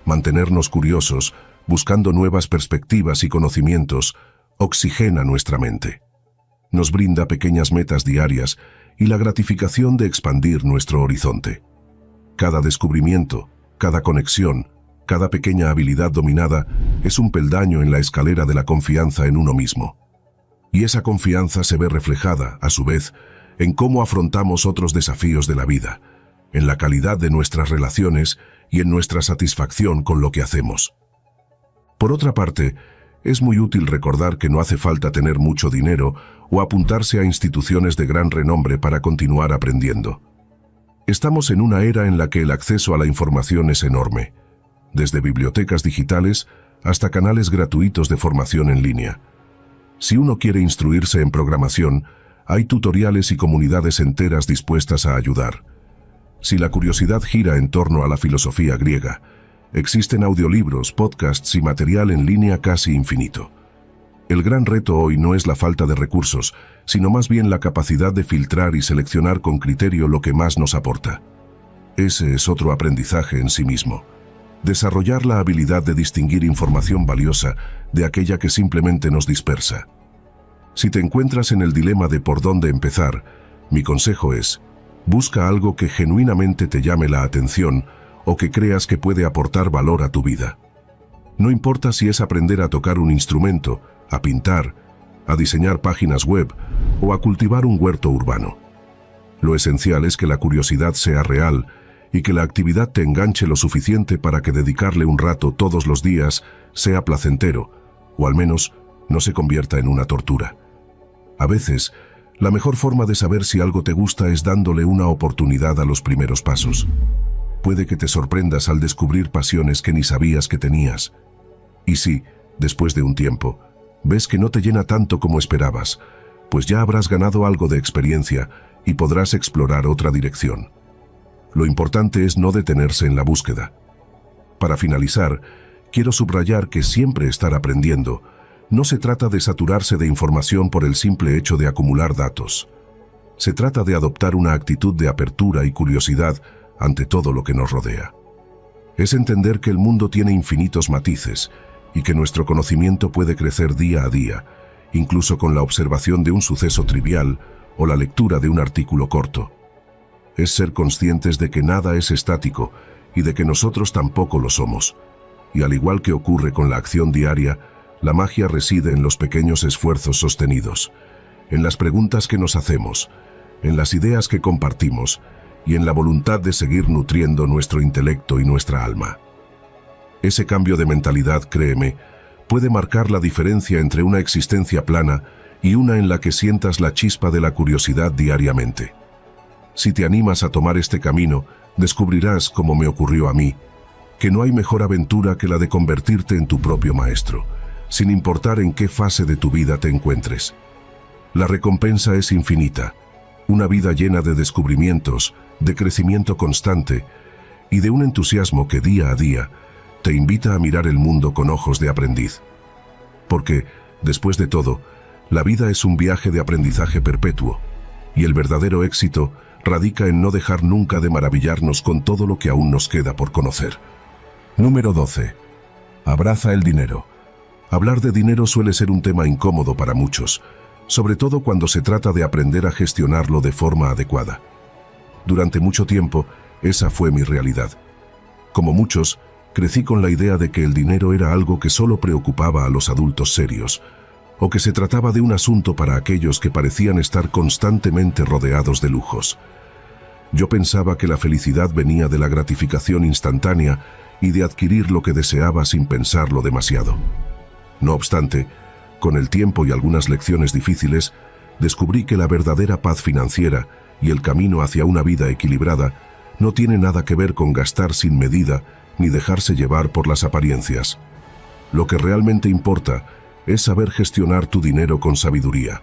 Mantenernos curiosos, buscando nuevas perspectivas y conocimientos, oxigena nuestra mente. Nos brinda pequeñas metas diarias y la gratificación de expandir nuestro horizonte. Cada descubrimiento, cada conexión, cada pequeña habilidad dominada es un peldaño en la escalera de la confianza en uno mismo. Y esa confianza se ve reflejada, a su vez, en cómo afrontamos otros desafíos de la vida, en la calidad de nuestras relaciones y en nuestra satisfacción con lo que hacemos. Por otra parte, es muy útil recordar que no hace falta tener mucho dinero o apuntarse a instituciones de gran renombre para continuar aprendiendo. Estamos en una era en la que el acceso a la información es enorme, desde bibliotecas digitales hasta canales gratuitos de formación en línea. Si uno quiere instruirse en programación, hay tutoriales y comunidades enteras dispuestas a ayudar. Si la curiosidad gira en torno a la filosofía griega, existen audiolibros, podcasts y material en línea casi infinito. El gran reto hoy no es la falta de recursos, sino más bien la capacidad de filtrar y seleccionar con criterio lo que más nos aporta. Ese es otro aprendizaje en sí mismo. Desarrollar la habilidad de distinguir información valiosa de aquella que simplemente nos dispersa. Si te encuentras en el dilema de por dónde empezar, mi consejo es: busca algo que genuinamente te llame la atención o que creas que puede aportar valor a tu vida. No importa si es aprender a tocar un instrumento, a pintar, a diseñar páginas web o a cultivar un huerto urbano. Lo esencial es que la curiosidad sea real y que la actividad te enganche lo suficiente para que dedicarle un rato todos los días sea placentero, o al menos no se convierta en una tortura. A veces, la mejor forma de saber si algo te gusta es dándole una oportunidad a los primeros pasos. Puede que te sorprendas al descubrir pasiones que ni sabías que tenías. Y si, después de un tiempo, ves que no te llena tanto como esperabas, pues ya habrás ganado algo de experiencia y podrás explorar otra dirección. Lo importante es no detenerse en la búsqueda. Para finalizar, quiero subrayar que siempre estar aprendiendo no se trata de saturarse de información por el simple hecho de acumular datos. Se trata de adoptar una actitud de apertura y curiosidad ante todo lo que nos rodea. Es entender que el mundo tiene infinitos matices y que nuestro conocimiento puede crecer día a día, incluso con la observación de un suceso trivial o la lectura de un artículo corto. Es ser conscientes de que nada es estático y de que nosotros tampoco lo somos. Y al igual que ocurre con la acción diaria, la magia reside en los pequeños esfuerzos sostenidos, en las preguntas que nos hacemos, en las ideas que compartimos y en la voluntad de seguir nutriendo nuestro intelecto y nuestra alma. Ese cambio de mentalidad, créeme, puede marcar la diferencia entre una existencia plana y una en la que sientas la chispa de la curiosidad diariamente. Si te animas a tomar este camino, descubrirás, como me ocurrió a mí, que no hay mejor aventura que la de convertirte en tu propio maestro, sin importar en qué fase de tu vida te encuentres. La recompensa es infinita, una vida llena de descubrimientos, de crecimiento constante y de un entusiasmo que día a día te invita a mirar el mundo con ojos de aprendiz. Porque, después de todo, la vida es un viaje de aprendizaje perpetuo, y el verdadero éxito radica en no dejar nunca de maravillarnos con todo lo que aún nos queda por conocer. Número 12. Abraza el dinero. Hablar de dinero suele ser un tema incómodo para muchos, sobre todo cuando se trata de aprender a gestionarlo de forma adecuada. Durante mucho tiempo, esa fue mi realidad. Como muchos, crecí con la idea de que el dinero era algo que solo preocupaba a los adultos serios, o que se trataba de un asunto para aquellos que parecían estar constantemente rodeados de lujos. Yo pensaba que la felicidad venía de la gratificación instantánea y de adquirir lo que deseaba sin pensarlo demasiado. No obstante, con el tiempo y algunas lecciones difíciles, descubrí que la verdadera paz financiera y el camino hacia una vida equilibrada no tiene nada que ver con gastar sin medida ni dejarse llevar por las apariencias. Lo que realmente importa es saber gestionar tu dinero con sabiduría.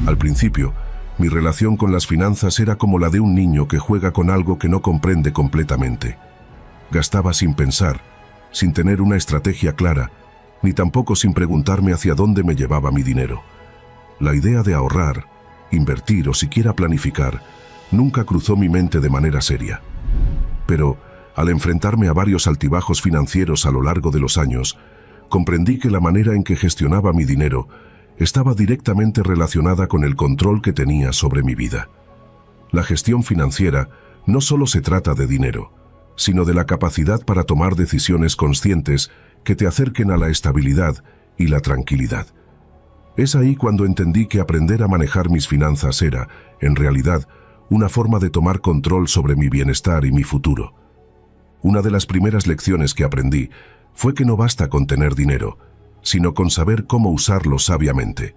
Al principio, Mi relación con las finanzas era como la de un niño que juega con algo que no comprende completamente. Gastaba sin pensar, sin tener una estrategia clara, ni tampoco sin preguntarme hacia dónde me llevaba mi dinero. La idea de ahorrar, invertir o siquiera planificar nunca cruzó mi mente de manera seria. Pero, al enfrentarme a varios altibajos financieros a lo largo de los años, comprendí que la manera en que gestionaba mi dinero estaba directamente relacionada con el control que tenía sobre mi vida. La gestión financiera no solo se trata de dinero, sino de la capacidad para tomar decisiones conscientes que te acerquen a la estabilidad y la tranquilidad. Es ahí cuando entendí que aprender a manejar mis finanzas era, en realidad, una forma de tomar control sobre mi bienestar y mi futuro. Una de las primeras lecciones que aprendí fue que no basta con tener dinero, sino con saber cómo usarlo sabiamente.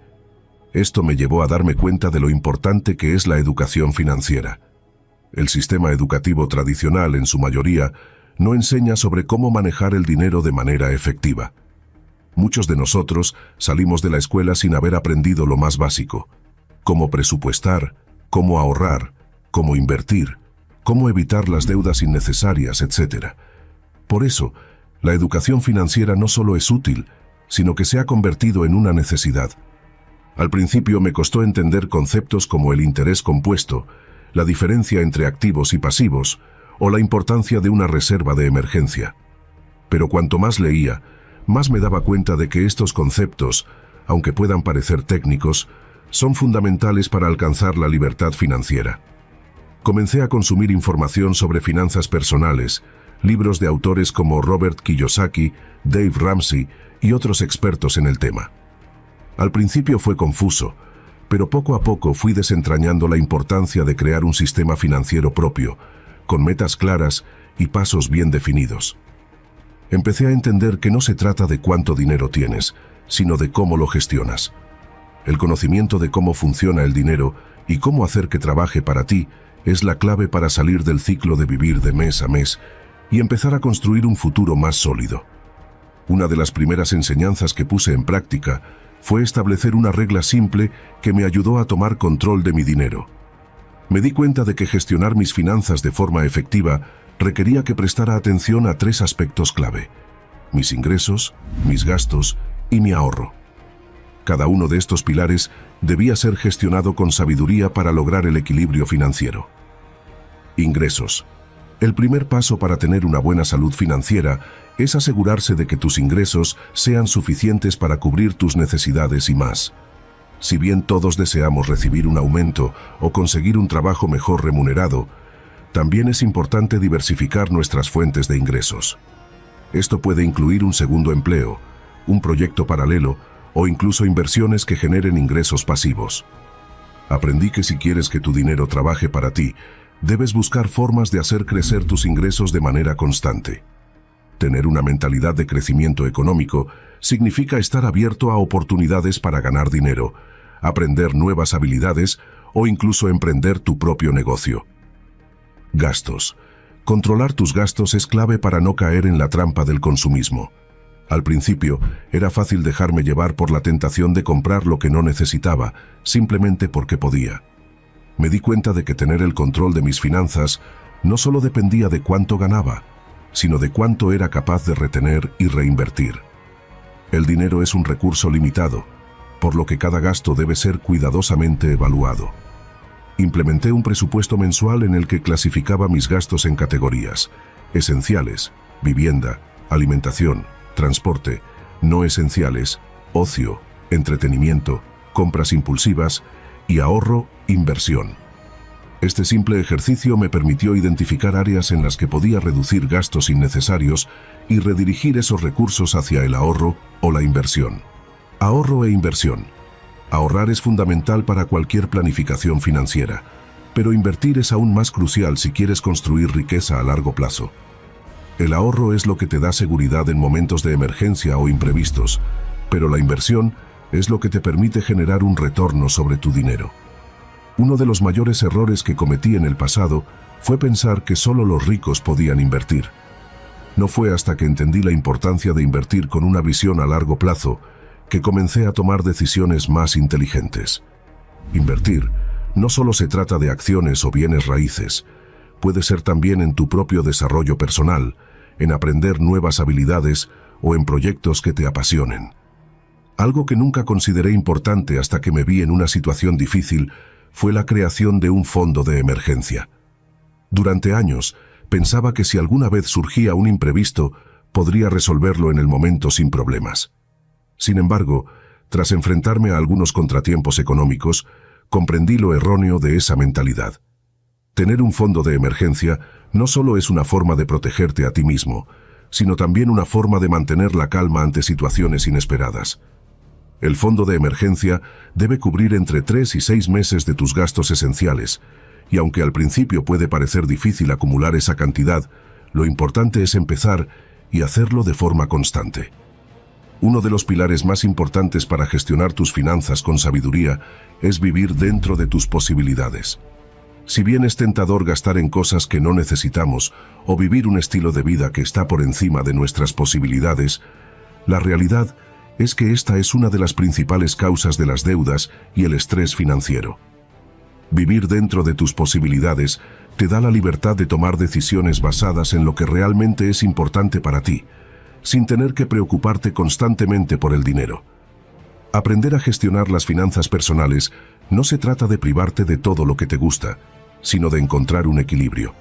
Esto me llevó a darme cuenta de lo importante que es la educación financiera. El sistema educativo tradicional, en su mayoría, no enseña sobre cómo manejar el dinero de manera efectiva. Muchos de nosotros salimos de la escuela sin haber aprendido lo más básico: cómo presupuestar, cómo ahorrar, cómo invertir, cómo evitar las deudas innecesarias, etc. Por eso, la educación financiera no solo es útil, sino que se ha convertido en una necesidad. Al principio me costó entender conceptos como el interés compuesto, la diferencia entre activos y pasivos, o la importancia de una reserva de emergencia. Pero cuanto más leía, más me daba cuenta de que estos conceptos, aunque puedan parecer técnicos, son fundamentales para alcanzar la libertad financiera. Comencé a consumir información sobre finanzas personales, libros de autores como Robert Kiyosaki, Dave Ramsey y otros expertos en el tema. Al principio fue confuso, pero poco a poco fui desentrañando la importancia de crear un sistema financiero propio, con metas claras y pasos bien definidos. Empecé a entender que no se trata de cuánto dinero tienes, sino de cómo lo gestionas. El conocimiento de cómo funciona el dinero y cómo hacer que trabaje para ti es la clave para salir del ciclo de vivir de mes a mes y empezar a construir un futuro más sólido. Una de las primeras enseñanzas que puse en práctica fue establecer una regla simple que me ayudó a tomar control de mi dinero. Me di cuenta de que gestionar mis finanzas de forma efectiva requería que prestara atención a 3 aspectos clave: mis ingresos, mis gastos y mi ahorro. Cada uno de estos pilares debía ser gestionado con sabiduría para lograr el equilibrio financiero. Ingresos. El primer paso para tener una buena salud financiera es asegurarse de que tus ingresos sean suficientes para cubrir tus necesidades y más. Si bien todos deseamos recibir un aumento o conseguir un trabajo mejor remunerado, también es importante diversificar nuestras fuentes de ingresos. Esto puede incluir un segundo empleo, un proyecto paralelo o incluso inversiones que generen ingresos pasivos. Aprendí que si quieres que tu dinero trabaje para ti, debes buscar formas de hacer crecer tus ingresos de manera constante. Tener una mentalidad de crecimiento económico significa estar abierto a oportunidades para ganar dinero, aprender nuevas habilidades o incluso emprender tu propio negocio. Gastos. Controlar tus gastos es clave para no caer en la trampa del consumismo. Al principio, era fácil dejarme llevar por la tentación de comprar lo que no necesitaba, simplemente porque podía. Me di cuenta de que tener el control de mis finanzas no solo dependía de cuánto ganaba, sino de cuánto era capaz de retener y reinvertir. El dinero es un recurso limitado, por lo que cada gasto debe ser cuidadosamente evaluado. Implementé un presupuesto mensual en el que clasificaba mis gastos en categorías: esenciales, vivienda, alimentación, transporte; no esenciales, ocio, entretenimiento, compras impulsivas; y ahorro, inversión. Este simple ejercicio me permitió identificar áreas en las que podía reducir gastos innecesarios y redirigir esos recursos hacia el ahorro o la inversión. Ahorro e inversión. Ahorrar es fundamental para cualquier planificación financiera, pero invertir es aún más crucial si quieres construir riqueza a largo plazo. El ahorro es lo que te da seguridad en momentos de emergencia o imprevistos, pero la inversión es lo que te permite generar un retorno sobre tu dinero. Uno de los mayores errores que cometí en el pasado fue pensar que solo los ricos podían invertir. No fue hasta que entendí la importancia de invertir con una visión a largo plazo que comencé a tomar decisiones más inteligentes. Invertir no solo se trata de acciones o bienes raíces, puede ser también en tu propio desarrollo personal, en aprender nuevas habilidades o en proyectos que te apasionen. Algo que nunca consideré importante hasta que me vi en una situación difícil fue la creación de un fondo de emergencia. Durante años, pensaba que si alguna vez surgía un imprevisto, podría resolverlo en el momento sin problemas. Sin embargo, tras enfrentarme a algunos contratiempos económicos, comprendí lo erróneo de esa mentalidad. Tener un fondo de emergencia no solo es una forma de protegerte a ti mismo, sino también una forma de mantener la calma ante situaciones inesperadas. El fondo de emergencia debe cubrir entre 3 y 6 meses de tus gastos esenciales, y aunque al principio puede parecer difícil acumular esa cantidad, lo importante es empezar y hacerlo de forma constante. Uno de los pilares más importantes para gestionar tus finanzas con sabiduría es vivir dentro de tus posibilidades. Si bien es tentador gastar en cosas que no necesitamos o vivir un estilo de vida que está por encima de nuestras posibilidades, la realidad es que esta es una de las principales causas de las deudas y el estrés financiero. Vivir dentro de tus posibilidades te da la libertad de tomar decisiones basadas en lo que realmente es importante para ti, sin tener que preocuparte constantemente por el dinero. Aprender a gestionar las finanzas personales no se trata de privarte de todo lo que te gusta, sino de encontrar un equilibrio.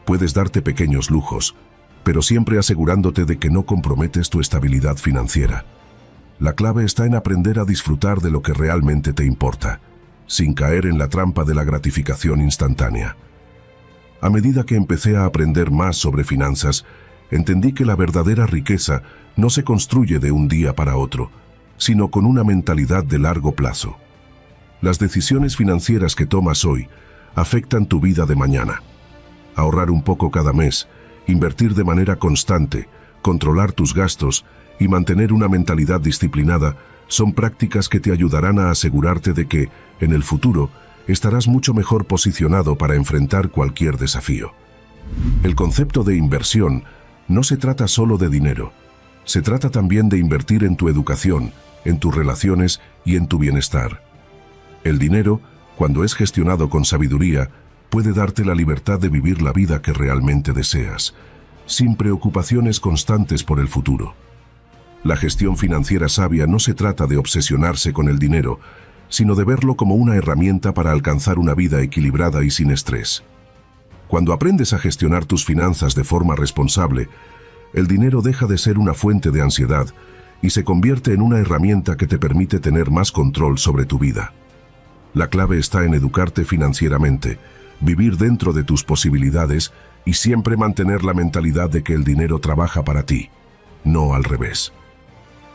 Puedes darte pequeños lujos, pero siempre asegurándote de que no comprometes tu estabilidad financiera. La clave está en aprender a disfrutar de lo que realmente te importa, sin caer en la trampa de la gratificación instantánea. A medida que empecé a aprender más sobre finanzas, entendí que la verdadera riqueza no se construye de un día para otro, sino con una mentalidad de largo plazo. Las decisiones financieras que tomas hoy afectan tu vida de mañana. Ahorrar un poco cada mes, invertir de manera constante, controlar tus gastos y mantener una mentalidad disciplinada son prácticas que te ayudarán a asegurarte de que, en el futuro, estarás mucho mejor posicionado para enfrentar cualquier desafío. El concepto de inversión no se trata solo de dinero, se trata también de invertir en tu educación, en tus relaciones y en tu bienestar. El dinero, cuando es gestionado con sabiduría, puede darte la libertad de vivir la vida que realmente deseas, sin preocupaciones constantes por el futuro. La gestión financiera sabia no se trata de obsesionarse con el dinero, sino de verlo como una herramienta para alcanzar una vida equilibrada y sin estrés. Cuando aprendes a gestionar tus finanzas de forma responsable, el dinero deja de ser una fuente de ansiedad y se convierte en una herramienta que te permite tener más control sobre tu vida. La clave está en educarte financieramente, vivir dentro de tus posibilidades y siempre mantener la mentalidad de que el dinero trabaja para ti, no al revés.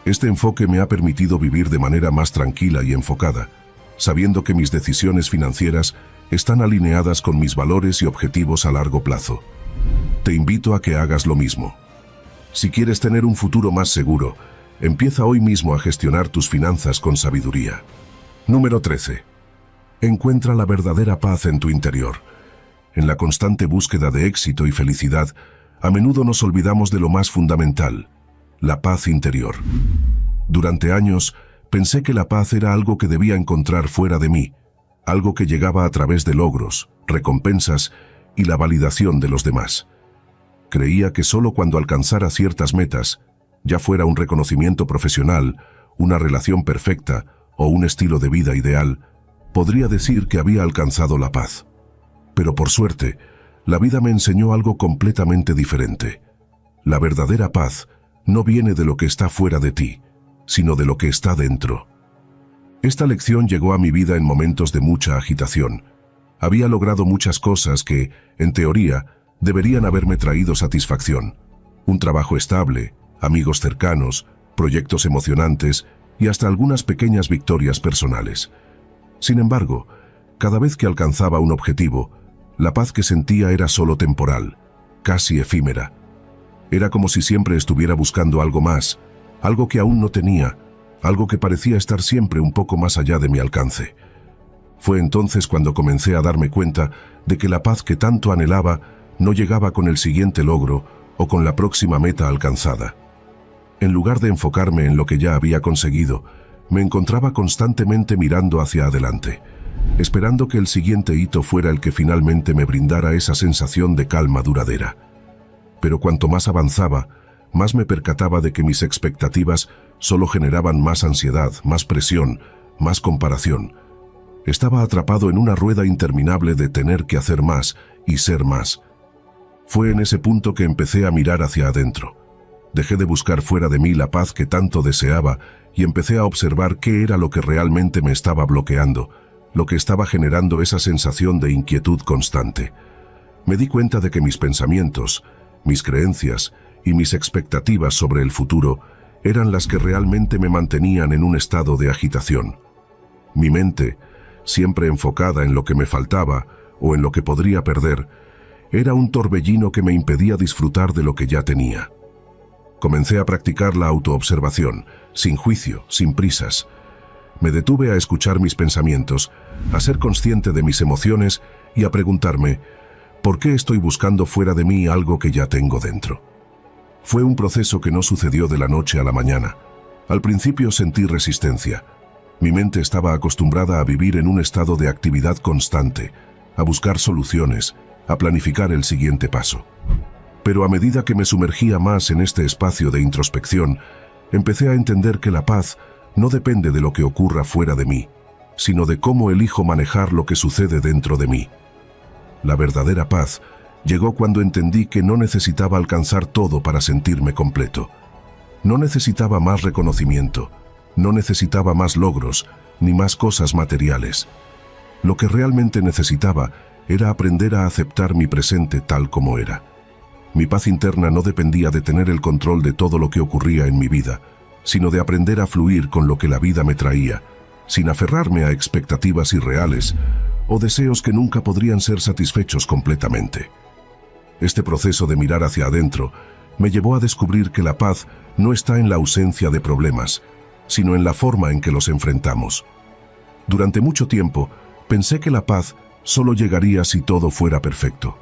Este enfoque me ha permitido vivir de manera más tranquila y enfocada, sabiendo que mis decisiones financieras están alineadas con mis valores y objetivos a largo plazo. Te invito a que hagas lo mismo. Si quieres tener un futuro más seguro, empieza hoy mismo a gestionar tus finanzas con sabiduría. Número 13. Encuentra la verdadera paz en tu interior. En la constante búsqueda de éxito y felicidad, a menudo nos olvidamos de lo más fundamental: la paz interior. Durante años, pensé que la paz era algo que debía encontrar fuera de mí, algo que llegaba a través de logros, recompensas y la validación de los demás. Creía que solo cuando alcanzara ciertas metas, ya fuera un reconocimiento profesional, una relación perfecta o un estilo de vida ideal, podría decir que había alcanzado la paz. Pero por suerte, la vida me enseñó algo completamente diferente. La verdadera paz no viene de lo que está fuera de ti, sino de lo que está dentro. Esta lección llegó a mi vida en momentos de mucha agitación. Había logrado muchas cosas que, en teoría, deberían haberme traído satisfacción. Un trabajo estable, amigos cercanos, proyectos emocionantes y hasta algunas pequeñas victorias personales. Sin embargo, cada vez que alcanzaba un objetivo, la paz que sentía era solo temporal, casi efímera. Era como si siempre estuviera buscando algo más, algo que aún no tenía, algo que parecía estar siempre un poco más allá de mi alcance. Fue entonces cuando comencé a darme cuenta de que la paz que tanto anhelaba no llegaba con el siguiente logro o con la próxima meta alcanzada. En lugar de enfocarme en lo que ya había conseguido, me encontraba constantemente mirando hacia adelante, esperando que el siguiente hito fuera el que finalmente me brindara esa sensación de calma duradera. Pero cuanto más avanzaba, más me percataba de que mis expectativas solo generaban más ansiedad, más presión, más comparación. Estaba atrapado en una rueda interminable de tener que hacer más y ser más. Fue en ese punto que empecé a mirar hacia adentro. Dejé de buscar fuera de mí la paz que tanto deseaba y empecé a observar qué era lo que realmente me estaba bloqueando, lo que estaba generando esa sensación de inquietud constante. Me di cuenta de que mis pensamientos, mis creencias y mis expectativas sobre el futuro eran las que realmente me mantenían en un estado de agitación. Mi mente, siempre enfocada en lo que me faltaba o en lo que podría perder, era un torbellino que me impedía disfrutar de lo que ya tenía. Comencé a practicar la autoobservación, sin juicio, sin prisas. Me detuve a escuchar mis pensamientos, a ser consciente de mis emociones y a preguntarme, ¿por qué estoy buscando fuera de mí algo que ya tengo dentro? Fue un proceso que no sucedió de la noche a la mañana. Al principio sentí resistencia. Mi mente estaba acostumbrada a vivir en un estado de actividad constante, a buscar soluciones, a planificar el siguiente paso. Pero a medida que me sumergía más en este espacio de introspección, empecé a entender que la paz no depende de lo que ocurra fuera de mí, sino de cómo elijo manejar lo que sucede dentro de mí. La verdadera paz llegó cuando entendí que no necesitaba alcanzar todo para sentirme completo. No necesitaba más reconocimiento, no necesitaba más logros, ni más cosas materiales. Lo que realmente necesitaba era aprender a aceptar mi presente tal como era. Mi paz interna no dependía de tener el control de todo lo que ocurría en mi vida, sino de aprender a fluir con lo que la vida me traía, sin aferrarme a expectativas irreales o deseos que nunca podrían ser satisfechos completamente. Este proceso de mirar hacia adentro me llevó a descubrir que la paz no está en la ausencia de problemas, sino en la forma en que los enfrentamos. Durante mucho tiempo, pensé que la paz solo llegaría si todo fuera perfecto.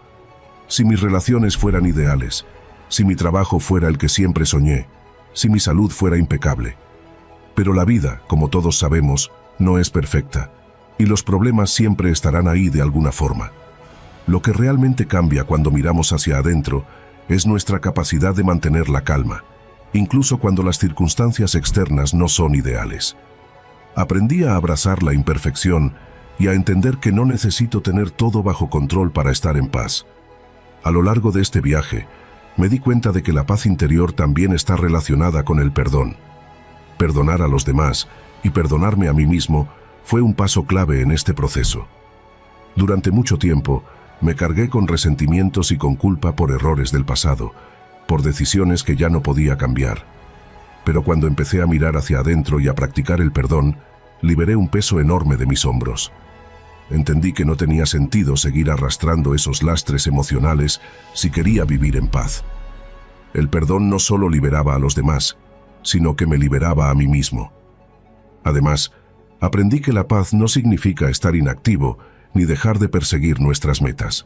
Si mis relaciones fueran ideales, si mi trabajo fuera el que siempre soñé, si mi salud fuera impecable. Pero la vida, como todos sabemos, no es perfecta, y los problemas siempre estarán ahí de alguna forma. Lo que realmente cambia cuando miramos hacia adentro es nuestra capacidad de mantener la calma, incluso cuando las circunstancias externas no son ideales. Aprendí a abrazar la imperfección y a entender que no necesito tener todo bajo control para estar en paz. A lo largo de este viaje, me di cuenta de que la paz interior también está relacionada con el perdón. Perdonar a los demás y perdonarme a mí mismo fue un paso clave en este proceso. Durante mucho tiempo, me cargué con resentimientos y con culpa por errores del pasado, por decisiones que ya no podía cambiar. Pero cuando empecé a mirar hacia adentro y a practicar el perdón, liberé un peso enorme de mis hombros. Entendí que no tenía sentido seguir arrastrando esos lastres emocionales si quería vivir en paz. El perdón no solo liberaba a los demás, sino que me liberaba a mí mismo. Además, aprendí que la paz no significa estar inactivo ni dejar de perseguir nuestras metas.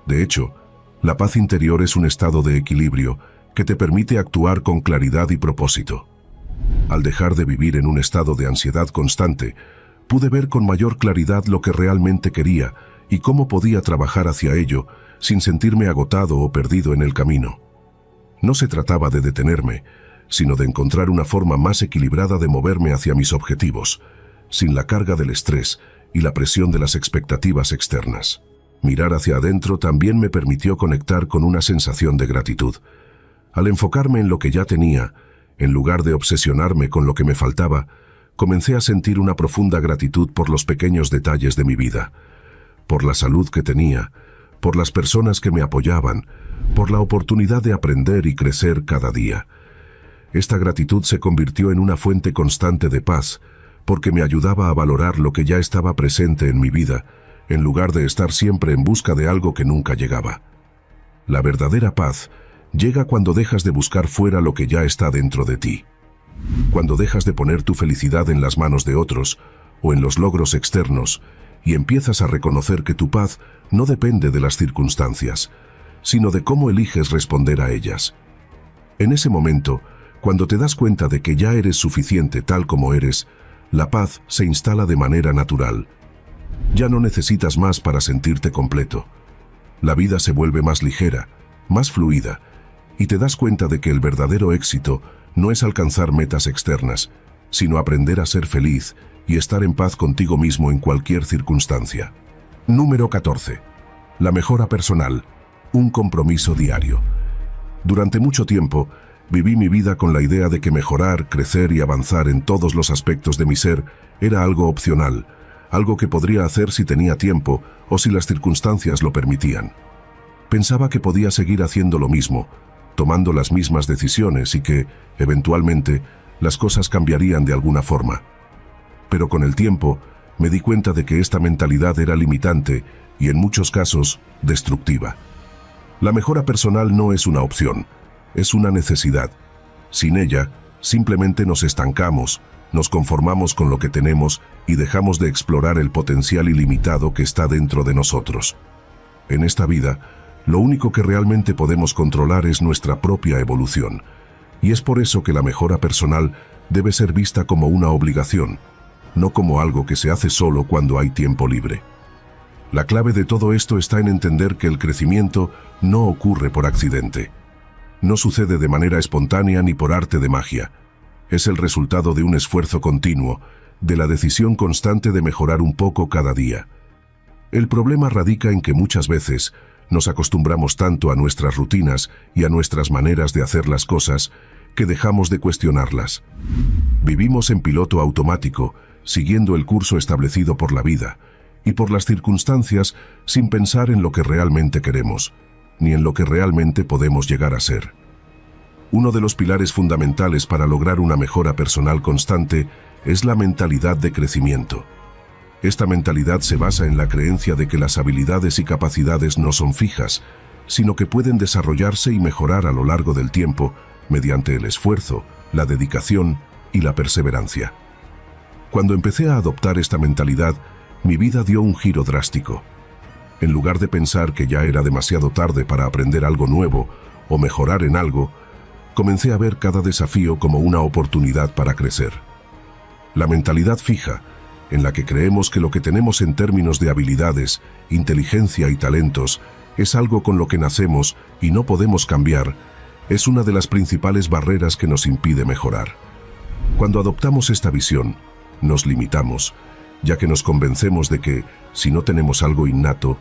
De hecho, la paz interior es un estado de equilibrio que te permite actuar con claridad y propósito. Al dejar de vivir en un estado de ansiedad constante, pude ver con mayor claridad lo que realmente quería y cómo podía trabajar hacia ello sin sentirme agotado o perdido en el camino. No se trataba de detenerme, sino de encontrar una forma más equilibrada de moverme hacia mis objetivos, sin la carga del estrés y la presión de las expectativas externas. Mirar hacia adentro también me permitió conectar con una sensación de gratitud. Al enfocarme en lo que ya tenía, en lugar de obsesionarme con lo que me faltaba, comencé a sentir una profunda gratitud por los pequeños detalles de mi vida, por la salud que tenía, por las personas que me apoyaban, por la oportunidad de aprender y crecer cada día. Esta gratitud se convirtió en una fuente constante de paz, porque me ayudaba a valorar lo que ya estaba presente en mi vida, en lugar de estar siempre en busca de algo que nunca llegaba. La verdadera paz llega cuando dejas de buscar fuera lo que ya está dentro de ti. Cuando dejas de poner tu felicidad en las manos de otros o en los logros externos y empiezas a reconocer que tu paz no depende de las circunstancias, sino de cómo eliges responder a ellas. En ese momento, cuando te das cuenta de que ya eres suficiente tal como eres, la paz se instala de manera natural. Ya no necesitas más para sentirte completo. La vida se vuelve más ligera, más fluida, y te das cuenta de que el verdadero éxito no es alcanzar metas externas, sino aprender a ser feliz y estar en paz contigo mismo en cualquier circunstancia. Número 14. La mejora personal, un compromiso diario. Durante mucho tiempo, viví mi vida con la idea de que mejorar, crecer y avanzar en todos los aspectos de mi ser era algo opcional, algo que podría hacer si tenía tiempo o si las circunstancias lo permitían. Pensaba que podía seguir haciendo lo mismo, tomando las mismas decisiones y que, eventualmente, las cosas cambiarían de alguna forma. Pero con el tiempo, me di cuenta de que esta mentalidad era limitante y, en muchos casos, destructiva. La mejora personal no es una opción, es una necesidad. Sin ella, simplemente nos estancamos, nos conformamos con lo que tenemos y dejamos de explorar el potencial ilimitado que está dentro de nosotros. En esta vida, lo único que realmente podemos controlar es nuestra propia evolución, y es por eso que la mejora personal debe ser vista como una obligación, no como algo que se hace solo cuando hay tiempo libre. La clave de todo esto está en entender que el crecimiento no ocurre por accidente. No sucede de manera espontánea ni por arte de magia. Es el resultado de un esfuerzo continuo, de la decisión constante de mejorar un poco cada día. El problema radica en que muchas veces nos acostumbramos tanto a nuestras rutinas y a nuestras maneras de hacer las cosas que dejamos de cuestionarlas. Vivimos en piloto automático, siguiendo el curso establecido por la vida y por las circunstancias sin pensar en lo que realmente queremos, ni en lo que realmente podemos llegar a ser. Uno de los pilares fundamentales para lograr una mejora personal constante es la mentalidad de crecimiento. Esta mentalidad se basa en la creencia de que las habilidades y capacidades no son fijas, sino que pueden desarrollarse y mejorar a lo largo del tiempo mediante el esfuerzo, la dedicación y la perseverancia. Cuando empecé a adoptar esta mentalidad, mi vida dio un giro drástico. En lugar de pensar que ya era demasiado tarde para aprender algo nuevo o mejorar en algo, comencé a ver cada desafío como una oportunidad para crecer. La mentalidad fija, en la que creemos que lo que tenemos en términos de habilidades, inteligencia y talentos es algo con lo que nacemos y no podemos cambiar, es una de las principales barreras que nos impide mejorar. Cuando adoptamos esta visión, nos limitamos, ya que nos convencemos de que, si no tenemos algo innato,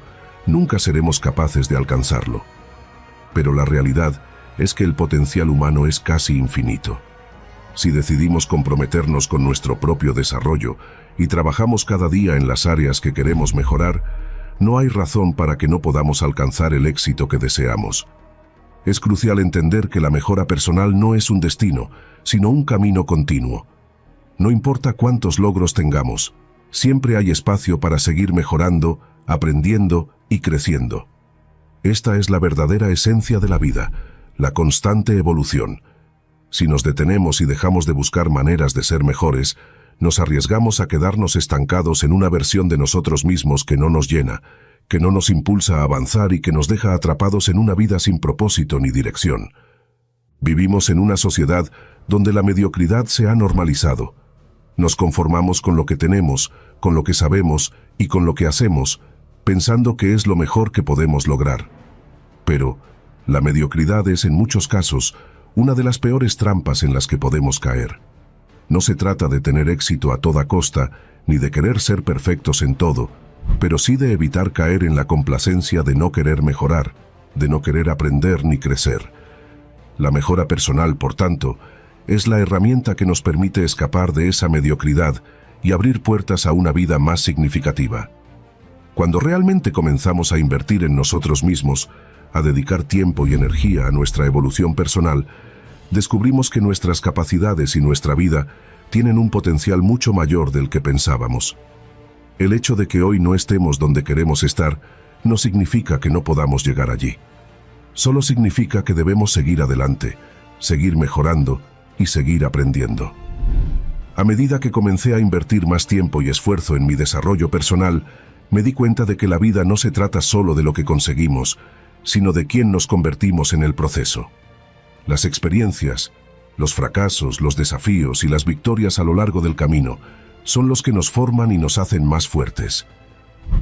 nunca seremos capaces de alcanzarlo. Pero la realidad es que el potencial humano es casi infinito. Si decidimos comprometernos con nuestro propio desarrollo y trabajamos cada día en las áreas que queremos mejorar, no hay razón para que no podamos alcanzar el éxito que deseamos. Es crucial entender que la mejora personal no es un destino, sino un camino continuo. No importa cuántos logros tengamos, siempre hay espacio para seguir mejorando, aprendiendo y creciendo. Esta es la verdadera esencia de la vida, la constante evolución. Si nos detenemos y dejamos de buscar maneras de ser mejores, nos arriesgamos a quedarnos estancados en una versión de nosotros mismos que no nos llena, que no nos impulsa a avanzar y que nos deja atrapados en una vida sin propósito ni dirección. Vivimos en una sociedad donde la mediocridad se ha normalizado. Nos conformamos con lo que tenemos, con lo que sabemos y con lo que hacemos, pensando que es lo mejor que podemos lograr. Pero la mediocridad es, en muchos casos, una de las peores trampas en las que podemos caer. No se trata de tener éxito a toda costa, ni de querer ser perfectos en todo, pero sí de evitar caer en la complacencia de no querer mejorar, de no querer aprender ni crecer. La mejora personal, por tanto, es la herramienta que nos permite escapar de esa mediocridad y abrir puertas a una vida más significativa. Cuando realmente comenzamos a invertir en nosotros mismos, a dedicar tiempo y energía a nuestra evolución personal, descubrimos que nuestras capacidades y nuestra vida tienen un potencial mucho mayor del que pensábamos. El hecho de que hoy no estemos donde queremos estar no significa que no podamos llegar allí. Solo significa que debemos seguir adelante, seguir mejorando y seguir aprendiendo. A medida que comencé a invertir más tiempo y esfuerzo en mi desarrollo personal, me di cuenta de que la vida no se trata solo de lo que conseguimos, sino de quién nos convertimos en el proceso. Las experiencias, los fracasos, los desafíos y las victorias a lo largo del camino son los que nos forman y nos hacen más fuertes.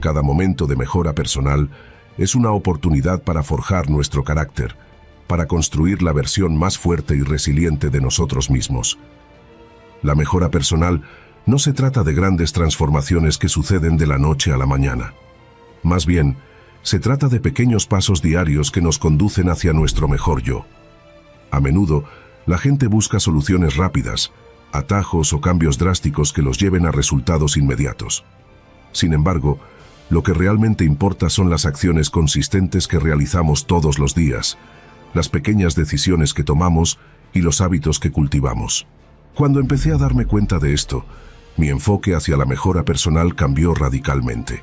Cada momento de mejora personal es una oportunidad para forjar nuestro carácter, para construir la versión más fuerte y resiliente de nosotros mismos. La mejora personal no se trata de grandes transformaciones que suceden de la noche a la mañana. Más bien, se trata de pequeños pasos diarios que nos conducen hacia nuestro mejor yo. A menudo, la gente busca soluciones rápidas, atajos o cambios drásticos que los lleven a resultados inmediatos. Sin embargo, lo que realmente importa son las acciones consistentes que realizamos todos los días, las pequeñas decisiones que tomamos y los hábitos que cultivamos. Cuando empecé a darme cuenta de esto, mi enfoque hacia la mejora personal cambió radicalmente.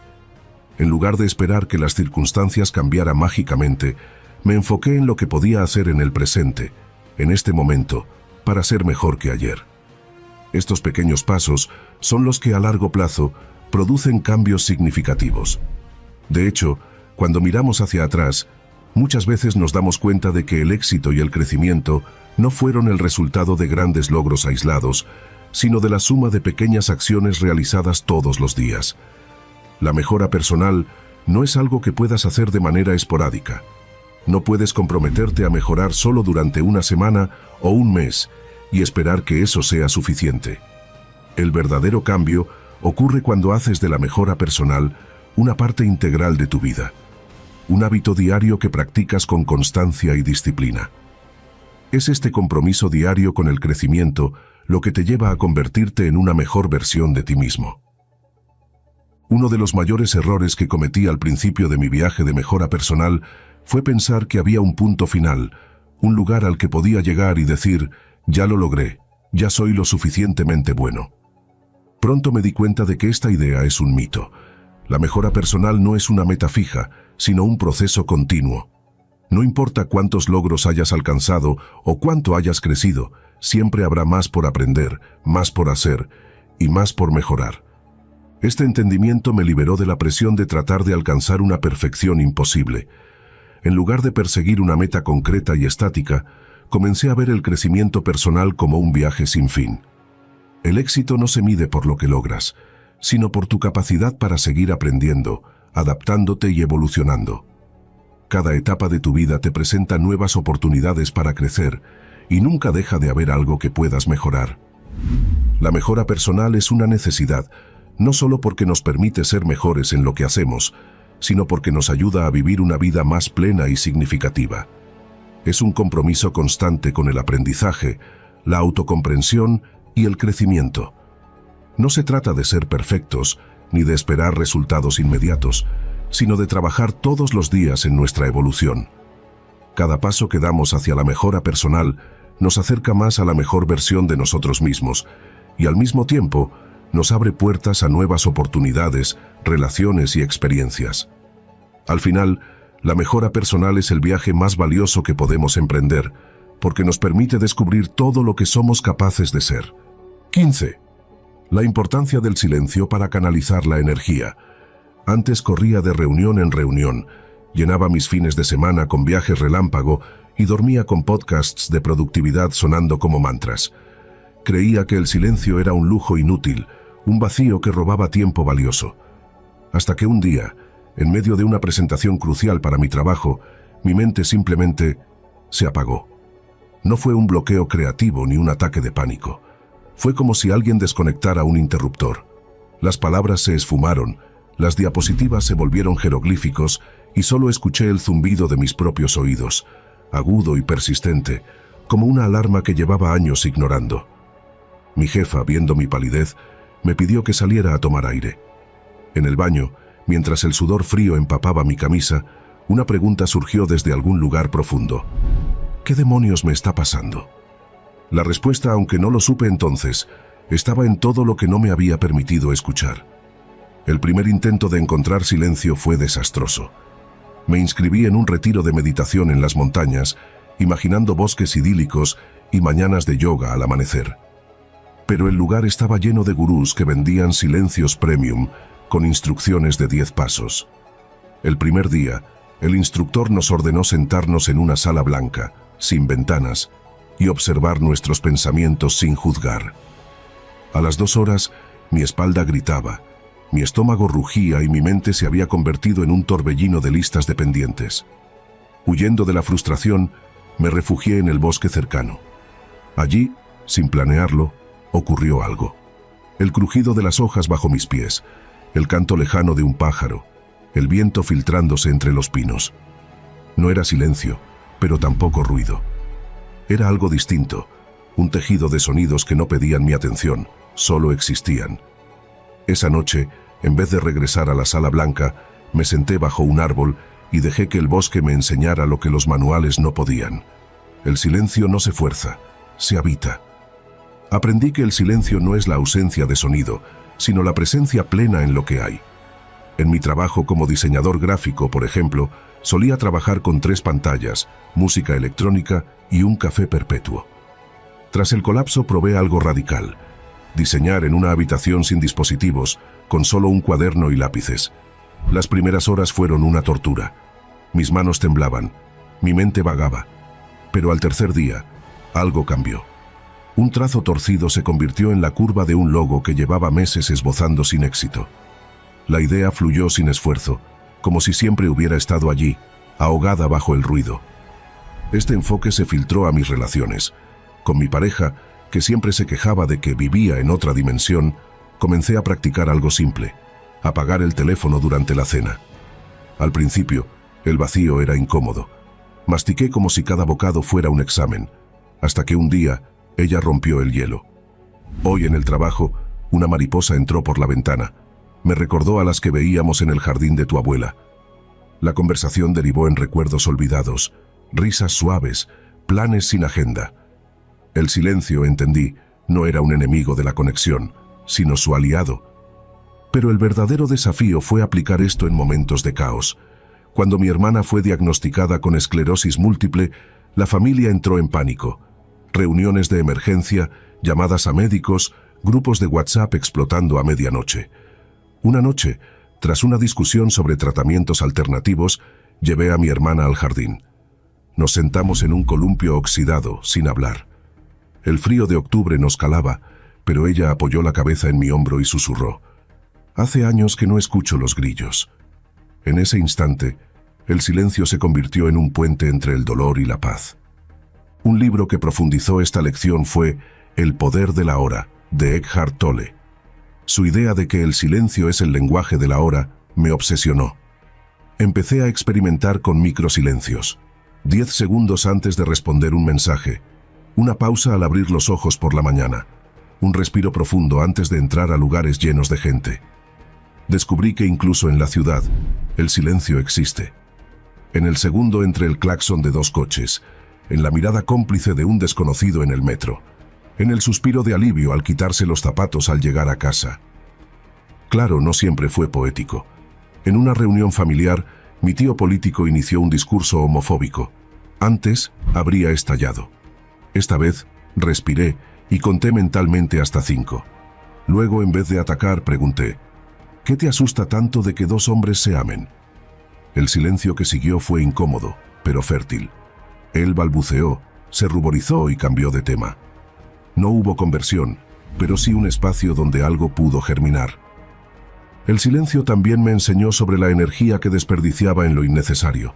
En lugar de esperar que las circunstancias cambiaran mágicamente, me enfoqué en lo que podía hacer en el presente, en este momento, para ser mejor que ayer. Estos pequeños pasos son los que a largo plazo producen cambios significativos. De hecho, cuando miramos hacia atrás, muchas veces nos damos cuenta de que el éxito y el crecimiento no fueron el resultado de grandes logros aislados, sino de la suma de pequeñas acciones realizadas todos los días. La mejora personal no es algo que puedas hacer de manera esporádica. No puedes comprometerte a mejorar solo durante una semana o un mes y esperar que eso sea suficiente. El verdadero cambio ocurre cuando haces de la mejora personal una parte integral de tu vida, un hábito diario que practicas con constancia y disciplina. Es este compromiso diario con el crecimiento lo que te lleva a convertirte en una mejor versión de ti mismo. Uno de los mayores errores que cometí al principio de mi viaje de mejora personal fue pensar que había un punto final, un lugar al que podía llegar y decir, ya lo logré, ya soy lo suficientemente bueno. Pronto me di cuenta de que esta idea es un mito. La mejora personal no es una meta fija, sino un proceso continuo. No importa cuántos logros hayas alcanzado o cuánto hayas crecido, siempre habrá más por aprender, más por hacer y más por mejorar. Este entendimiento me liberó de la presión de tratar de alcanzar una perfección imposible. En lugar de perseguir una meta concreta y estática, comencé a ver el crecimiento personal como un viaje sin fin. El éxito no se mide por lo que logras, sino por tu capacidad para seguir aprendiendo, adaptándote y evolucionando. Cada etapa de tu vida te presenta nuevas oportunidades para crecer y nunca deja de haber algo que puedas mejorar. La mejora personal es una necesidad, no solo porque nos permite ser mejores en lo que hacemos, sino porque nos ayuda a vivir una vida más plena y significativa. Es un compromiso constante con el aprendizaje, la autocomprensión y el crecimiento. No se trata de ser perfectos, ni de esperar resultados inmediatos, sino de trabajar todos los días en nuestra evolución. Cada paso que damos hacia la mejora personal nos acerca más a la mejor versión de nosotros mismos y al mismo tiempo nos abre puertas a nuevas oportunidades, relaciones y experiencias. Al final, la mejora personal es el viaje más valioso que podemos emprender, porque nos permite descubrir todo lo que somos capaces de ser. 15. La importancia del silencio para canalizar la energía. Antes corría de reunión en reunión, llenaba mis fines de semana con viajes relámpago y dormía con podcasts de productividad sonando como mantras. Creía que el silencio era un lujo inútil, un vacío que robaba tiempo valioso. Hasta que un día, en medio de una presentación crucial para mi trabajo, mi mente simplemente se apagó. No fue un bloqueo creativo ni un ataque de pánico. Fue como si alguien desconectara un interruptor. Las palabras se esfumaron, las diapositivas se volvieron jeroglíficos y solo escuché el zumbido de mis propios oídos, agudo y persistente, como una alarma que llevaba años ignorando. Mi jefa, viendo mi palidez, me pidió que saliera a tomar aire. En el baño, mientras el sudor frío empapaba mi camisa, una pregunta surgió desde algún lugar profundo. ¿Qué demonios me está pasando? La respuesta, aunque no lo supe entonces, estaba en todo lo que no me había permitido escuchar. El primer intento de encontrar silencio fue desastroso. Me inscribí en un retiro de meditación en las montañas, imaginando bosques idílicos y mañanas de yoga al amanecer. Pero el lugar estaba lleno de gurús que vendían silencios premium con instrucciones de 10 pasos. El primer día, el instructor nos ordenó sentarnos en una sala blanca, sin ventanas, y observar nuestros pensamientos sin juzgar. A las 2 horas, mi espalda gritaba, Mi estómago rugía y mi mente se había convertido en un torbellino de listas de pendientes. Huyendo de la frustración, me refugié en el bosque cercano. Allí, sin planearlo, ocurrió algo. El crujido de las hojas bajo mis pies, el canto lejano de un pájaro, el viento filtrándose entre los pinos. No era silencio, pero tampoco ruido. Era algo distinto, un tejido de sonidos que no pedían mi atención, solo existían. Esa noche, en vez de regresar a la sala blanca, me senté bajo un árbol y dejé que el bosque me enseñara lo que los manuales no podían. El silencio no se fuerza, se habita. Aprendí que el silencio no es la ausencia de sonido, sino la presencia plena en lo que hay. En mi trabajo como diseñador gráfico, por ejemplo, solía trabajar con 3 pantallas, música electrónica y un café perpetuo. Tras el colapso probé algo radical: diseñar en una habitación sin dispositivos, con solo un cuaderno y lápices. Las primeras horas fueron una tortura. Mis manos temblaban, mi mente vagaba. Pero al tercer día, algo cambió. Un trazo torcido se convirtió en la curva de un logo que llevaba meses esbozando sin éxito. La idea fluyó sin esfuerzo, como si siempre hubiera estado allí, ahogada bajo el ruido. Este enfoque se filtró a mis relaciones. Con mi pareja, que siempre se quejaba de que vivía en otra dimensión, comencé a practicar algo simple: apagar el teléfono durante la cena. Al principio, el vacío era incómodo. Mastiqué como si cada bocado fuera un examen, hasta que un día ella rompió el hielo. Hoy en el trabajo, una mariposa entró por la ventana. Me recordó a las que veíamos en el jardín de tu abuela. La conversación derivó en recuerdos olvidados, risas suaves, planes sin agenda. El silencio, entendí, no era un enemigo de la conexión, sino su aliado. Pero el verdadero desafío fue aplicar esto en momentos de caos. Cuando mi hermana fue diagnosticada con esclerosis múltiple, la familia entró en pánico. Reuniones de emergencia, llamadas a médicos, grupos de WhatsApp explotando a medianoche. Una noche, tras una discusión sobre tratamientos alternativos, llevé a mi hermana al jardín. Nos sentamos en un columpio oxidado, sin hablar. El frío de octubre nos calaba, pero ella apoyó la cabeza en mi hombro y susurró: «Hace años que no escucho los grillos». En ese instante, el silencio se convirtió en un puente entre el dolor y la paz. Un libro que profundizó esta lección fue El poder de la hora, de Eckhart Tolle. Su idea de que el silencio es el lenguaje de la hora me obsesionó. Empecé a experimentar con microsilencios. 10 segundos antes de responder un mensaje, una pausa al abrir los ojos por la mañana, un respiro profundo antes de entrar a lugares llenos de gente. Descubrí que incluso en la ciudad, el silencio existe. En el segundo entre el claxon de 2 coches, en la mirada cómplice de un desconocido en el metro, en el suspiro de alivio al quitarse los zapatos al llegar a casa. Claro, no siempre fue poético. En una reunión familiar, mi tío político inició un discurso homofóbico. Antes, habría estallado. Esta vez, respiré y conté mentalmente hasta 5. Luego, en vez de atacar, pregunté: ¿qué te asusta tanto de que 2 hombres se amen? El silencio que siguió fue incómodo, pero fértil. Él balbuceó, se ruborizó y cambió de tema. No hubo conversión, pero sí un espacio donde algo pudo germinar. El silencio también me enseñó sobre la energía que desperdiciaba en lo innecesario.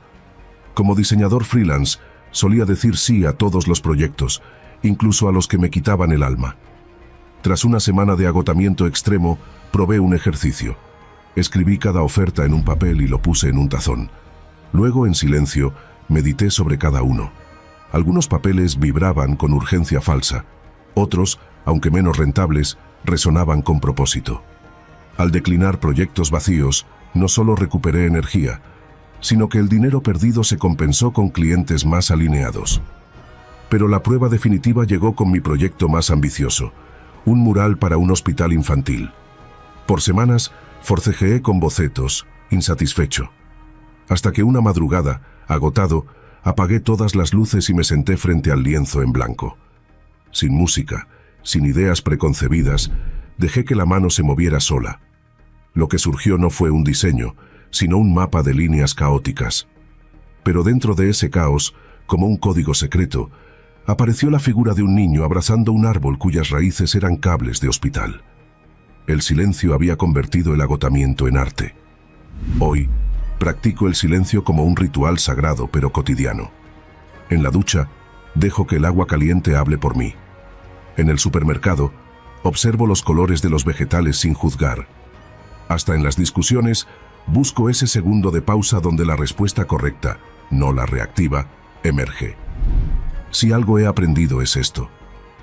Como diseñador freelance, solía decir sí a todos los proyectos, incluso a los que me quitaban el alma. Tras una semana de agotamiento extremo, probé un ejercicio. Escribí cada oferta en un papel y lo puse en un tazón. Luego, en silencio, medité sobre cada uno. Algunos papeles vibraban con urgencia falsa. Otros, aunque menos rentables, resonaban con propósito. Al declinar proyectos vacíos, no solo recuperé energía, sino que el dinero perdido se compensó con clientes más alineados. Pero la prueba definitiva llegó con mi proyecto más ambicioso: un mural para un hospital infantil. Por semanas, forcejeé con bocetos, insatisfecho. Hasta que una madrugada, agotado, apagué todas las luces y me senté frente al lienzo en blanco. Sin música, sin ideas preconcebidas, dejé que la mano se moviera sola. Lo que surgió no fue un diseño, sino un mapa de líneas caóticas. Pero dentro de ese caos, como un código secreto, apareció la figura de un niño abrazando un árbol cuyas raíces eran cables de hospital. El silencio había convertido el agotamiento en arte. Hoy, practico el silencio como un ritual sagrado pero cotidiano. En la ducha, dejo que el agua caliente hable por mí. En el supermercado, observo los colores de los vegetales sin juzgar. Hasta en las discusiones, busco ese segundo de pausa donde la respuesta correcta, no la reactiva, emerge. Si algo he aprendido es esto: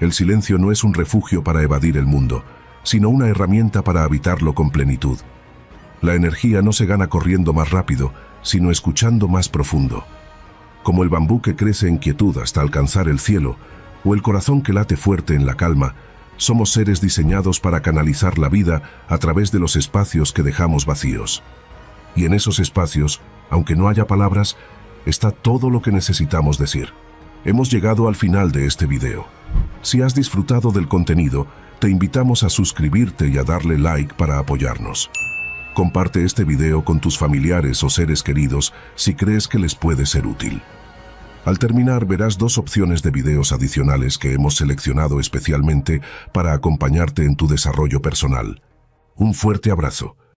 el silencio no es un refugio para evadir el mundo, sino una herramienta para habitarlo con plenitud. La energía no se gana corriendo más rápido, sino escuchando más profundo. Como el bambú que crece en quietud hasta alcanzar el cielo, o el corazón que late fuerte en la calma, somos seres diseñados para canalizar la vida a través de los espacios que dejamos vacíos. Y en esos espacios, aunque no haya palabras, está todo lo que necesitamos decir. Hemos llegado al final de este video. Si has disfrutado del contenido, te invitamos a suscribirte y a darle like para apoyarnos. Comparte este video con tus familiares o seres queridos si crees que les puede ser útil. Al terminar verás 2 opciones de videos adicionales que hemos seleccionado especialmente para acompañarte en tu desarrollo personal. Un fuerte abrazo.